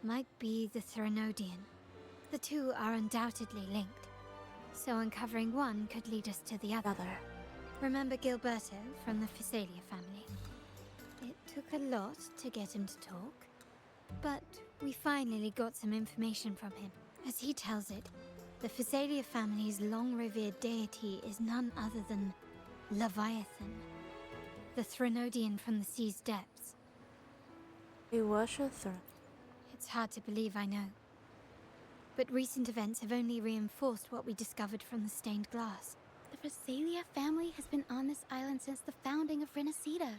might be the Threnodian. The two are undoubtedly linked, so uncovering one could lead us to the other. Remember Gilberto from the Physalia family? It took a lot to get him to talk, but we finally got some information from him. As he tells it, the Physalia family's long-revered deity is none other than Leviathan, the Threnodian from the sea's depths. He worship Thren. It's hard to believe, I know. But recent events have only reinforced what we discovered from the stained glass. The Physalia family has been on this island since the founding of Rinascita.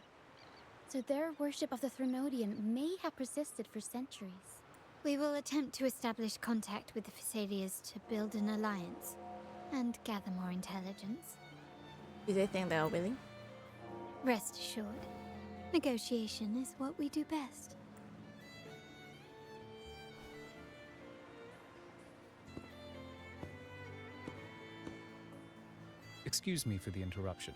So their worship of the Threnodian may have persisted for centuries. We will attempt to establish contact with the Physalias to build an alliance and gather more intelligence. Do they think they are willing? Rest assured, negotiation is what we do best. Excuse me for the interruption.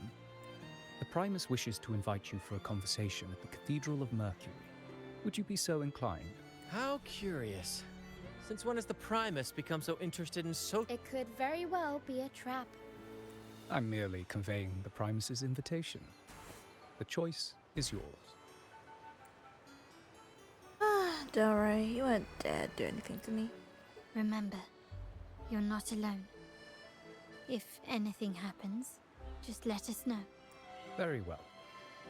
The Primus wishes to invite you for a conversation at the Cathedral of Mercury. Would you be so inclined? How curious. Since when has the Primus become so interested in It could very well be a trap. I'm merely conveying the Primus's invitation. The choice is yours. Don't worry, you won't dare do anything to me. Remember, you're not alone. If anything happens, just let us know. Very well.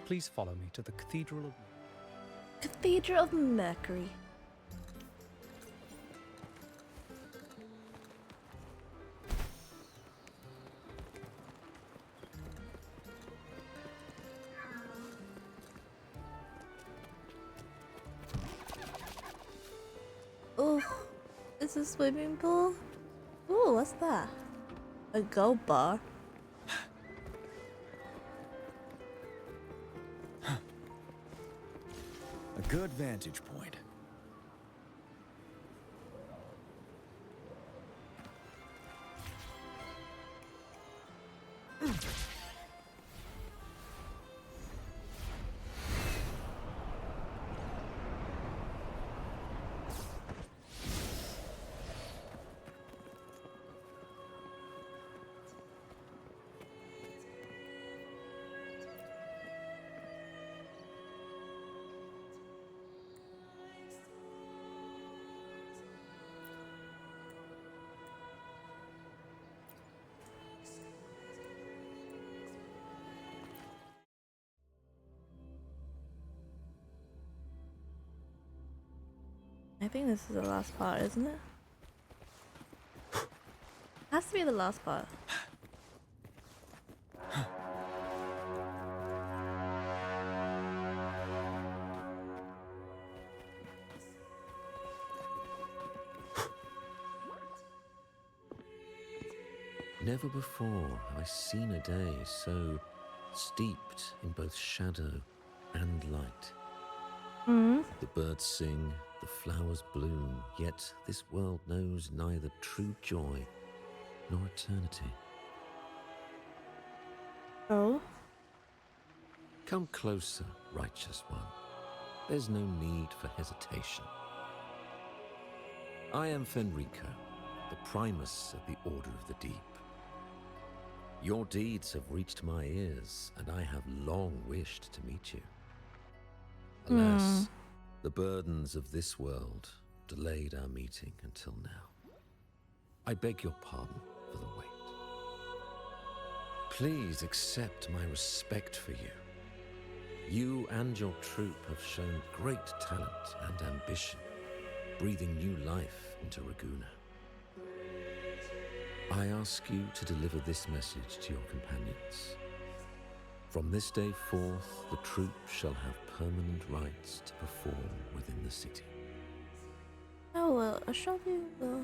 Please follow me to the Cathedral of... Cathedral of Mercury. Oh, it's a swimming pool? Oh, what's that? A gold bar? A good vantage point. I think this is the last part, isn't it? Has to be the last part. Never before have I seen a day so steeped in both shadow and light. The birds sing, the flowers bloom, yet this world knows neither true joy nor eternity. Oh? Come closer, righteous one. There's no need for hesitation. I am Fenrico, the Primus of the Order of the Deep. Your deeds have reached my ears, and I have long wished to meet you. Alas, the burdens of this world delayed our meeting until now. I beg your pardon for the wait. Please accept my respect for you. You and your troop have shown great talent and ambition, breathing new life into Raguna. I ask you to deliver this message to your companions. From this day forth, the troop shall have permanent rights to perform within the city. Oh well, I'll show you the.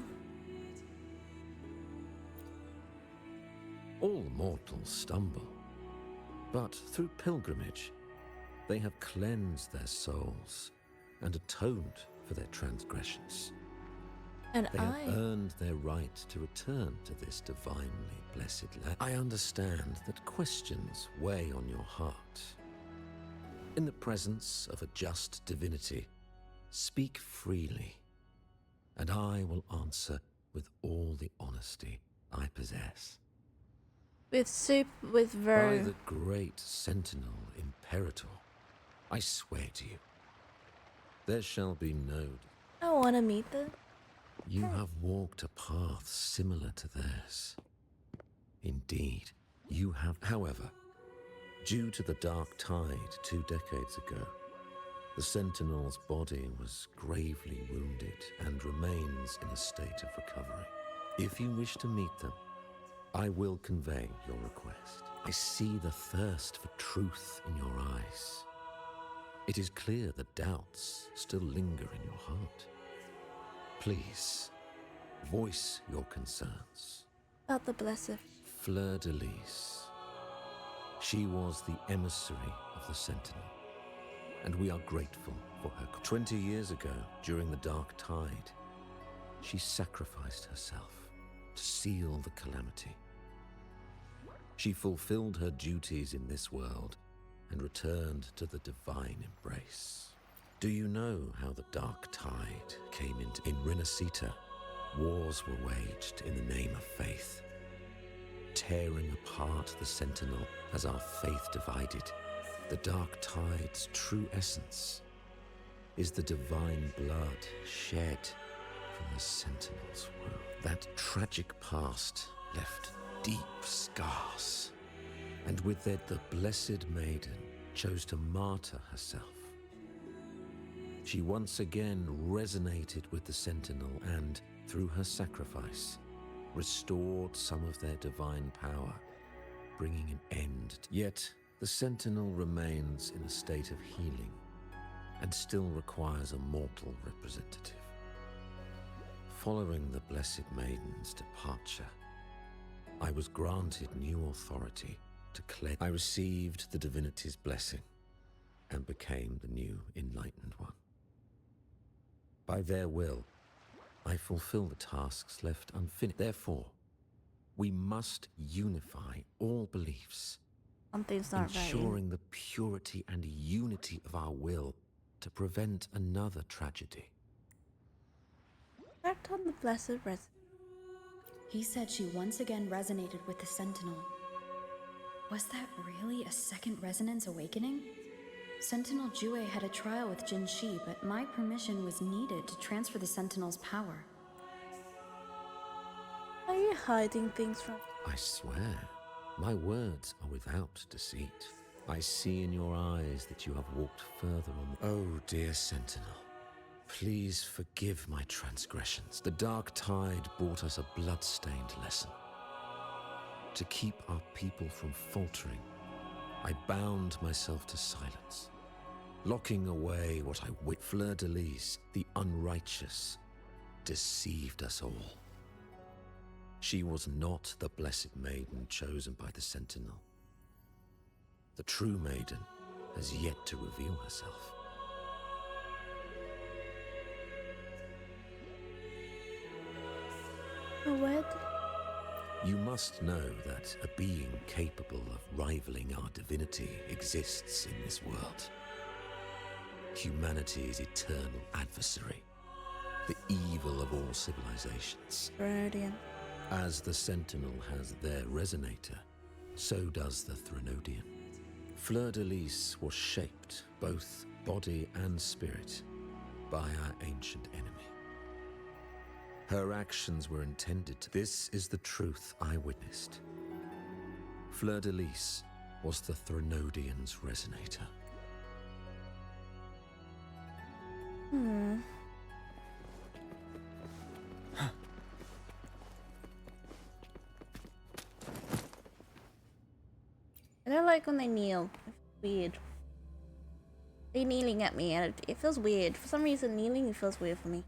All mortals stumble, but through pilgrimage, they have cleansed their souls and atoned for their transgressions. And they have earned their right to return to this divinely blessed land. I understand that questions weigh on your heart. In the presence of a just divinity, speak freely, and I will answer with all the honesty I possess. With By Vero. the great Sentinel Imperator, I swear to you, there shall be no... I want to meet them. You have walked a path similar to theirs. Indeed, you have. However, due to the Dark Tide 2 decades ago, the Sentinel's body was gravely wounded and remains in a state of recovery. If you wish to meet them, I will convey your request. I see the thirst for truth in your eyes. It is clear that doubts still linger in your heart. Please, voice your concerns. About the blessed Fleur de Lis. She was the emissary of the Sentinel, and we are grateful for her. 20 years ago, during the Dark Tide, she sacrificed herself to seal the calamity. She fulfilled her duties in this world and returned to the divine embrace. Do you know how the Dark Tide came into... In Rinascita, wars were waged in the name of faith, tearing apart the Sentinel as our faith divided. The Dark Tide's true essence is the divine blood shed from the Sentinel's wound. That tragic past left deep scars, and with it the Blessed Maiden chose to martyr herself. She once again resonated with the Sentinel and, through her sacrifice, restored some of their divine power, bringing an end. Yet, the Sentinel remains in a state of healing and still requires a mortal representative. Following the Blessed Maiden's departure, I was granted new authority to cleanse. I received the divinity's blessing and became the new Enlightened One. By their will, I fulfill the tasks left unfinished. Therefore, we must unify all beliefs, something's not right. ensuring the purity and unity of our will to prevent another tragedy. Act on the blessed res. He said she once again resonated with the Sentinel. Was that really a second resonance awakening? Sentinel Jue had a trial with Jin Shi, but my permission was needed to transfer the Sentinel's power. Are you hiding things from... I swear, my words are without deceit. I see in your eyes that you have walked further on... Oh, dear Sentinel, please forgive my transgressions. The Dark Tide brought us a blood-stained lesson. To keep our people from faltering, I bound myself to silence, locking away what I wit. Fleur de Lis, the unrighteous, deceived us all. She was not the Blessed Maiden chosen by the Sentinel. The true Maiden has yet to reveal herself. You must know that a being capable of rivaling our divinity exists in this world. Humanity's eternal adversary, the evil of all civilizations. Brilliant. As the Sentinel has their resonator, so does the Threnodian. Fleur de Lis was shaped, both body and spirit, by our ancient enemy. Her actions were intended to... This is the truth I witnessed. Fleur de Lis was the Threnodian's resonator. I don't like when they kneel. It's weird. They're kneeling at me and it feels weird. For some reason, kneeling, it feels weird for me.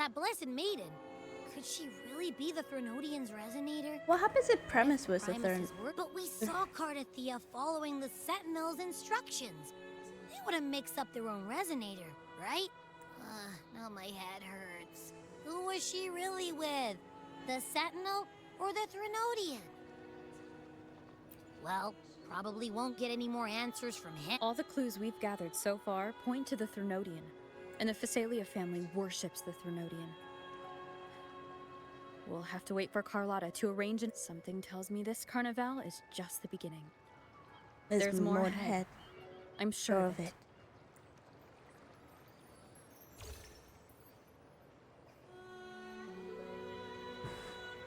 That blessed maiden. Could she really be the Threnodian's resonator? What happens if Premise was the Primus' third? work? But we saw Cardathea following the Sentinel's instructions. They wouldn't mix up their own resonator, right? Now my head hurts. Who was she really with? The Sentinel or the Threnodian? Well, probably won't get any more answers from him. All the clues we've gathered so far point to the Threnodian, and the Phasalia family worships the Threnodian. We'll have to wait for Carlotta to arrange and something tells me this Carnevale is just the beginning. There's more ahead. ahead. I'm sure of it.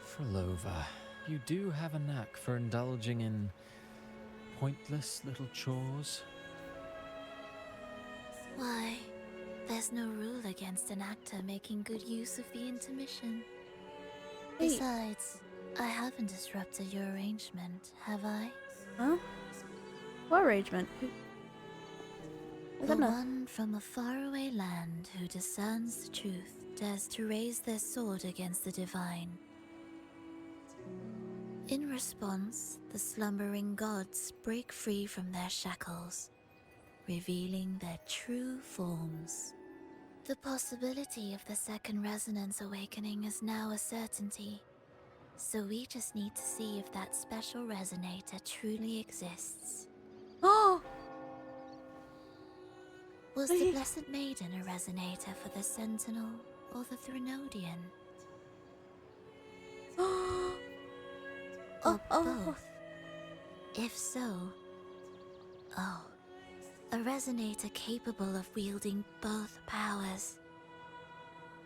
Frolova, you do have a knack for indulging in pointless little chores. Why, there's no rule against an actor making good use of the intermission. Besides, I haven't disrupted your arrangement, have I? Huh? What arrangement? The one from a faraway land who discerns the truth dares to raise their sword against the divine. In response, the slumbering gods break free from their shackles, revealing their true forms. The possibility of the second resonance awakening is now a certainty, so we just need to see if that special resonator truly exists. Oh! Was the Blessed Maiden a resonator for the Sentinel or the Threnodian? Or both? If so, a resonator capable of wielding both powers.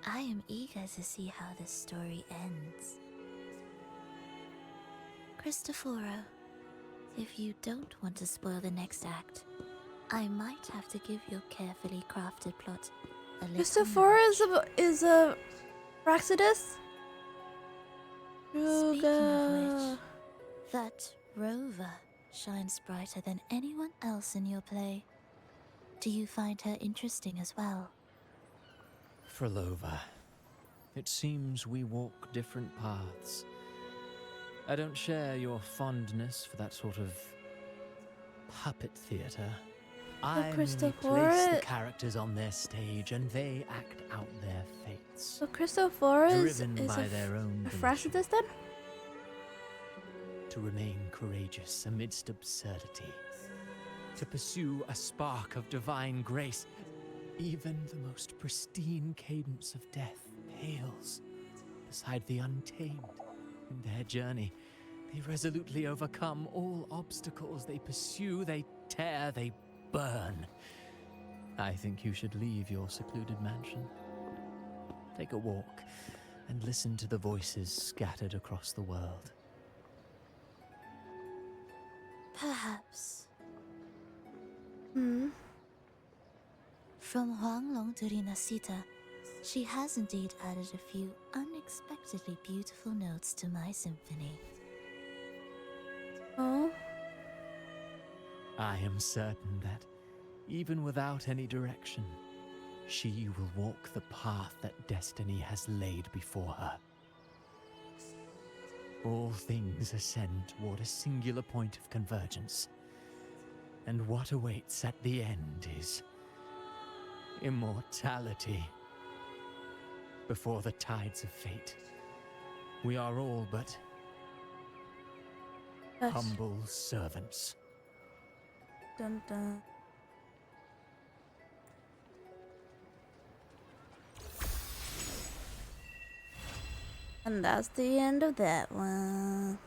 I am eager to see how this story ends. Cristoforo, if you don't want to spoil the next act, I might have to give your carefully crafted plot a little Cristoforo is a Praxidus? Speaking of which, that rover shines brighter than anyone else in your play. Do you find her interesting as well? Frolova, it seems we walk different paths. I don't share your fondness for that sort of puppet theater. I merely place the characters on their stage and they act out their fates. So Cristoforo is by their own a Praxidus then? To remain courageous amidst absurdity. To pursue a spark of divine grace. Even the most pristine cadence of death pales beside the untamed. In their journey, they resolutely overcome all obstacles. They pursue, they tear, they burn. I think you should leave your secluded mansion. Take a walk and listen to the voices scattered across the world. Perhaps. From Huanglong to Rinascita, she has indeed added a few unexpectedly beautiful notes to my symphony. Oh? I am certain that, even without any direction, she will walk the path that destiny has laid before her. All things ascend toward a singular point of convergence, and what awaits at the end is immortality. Before the tides of fate, we are all but humble servants. Dun dun. And that's the end of that one.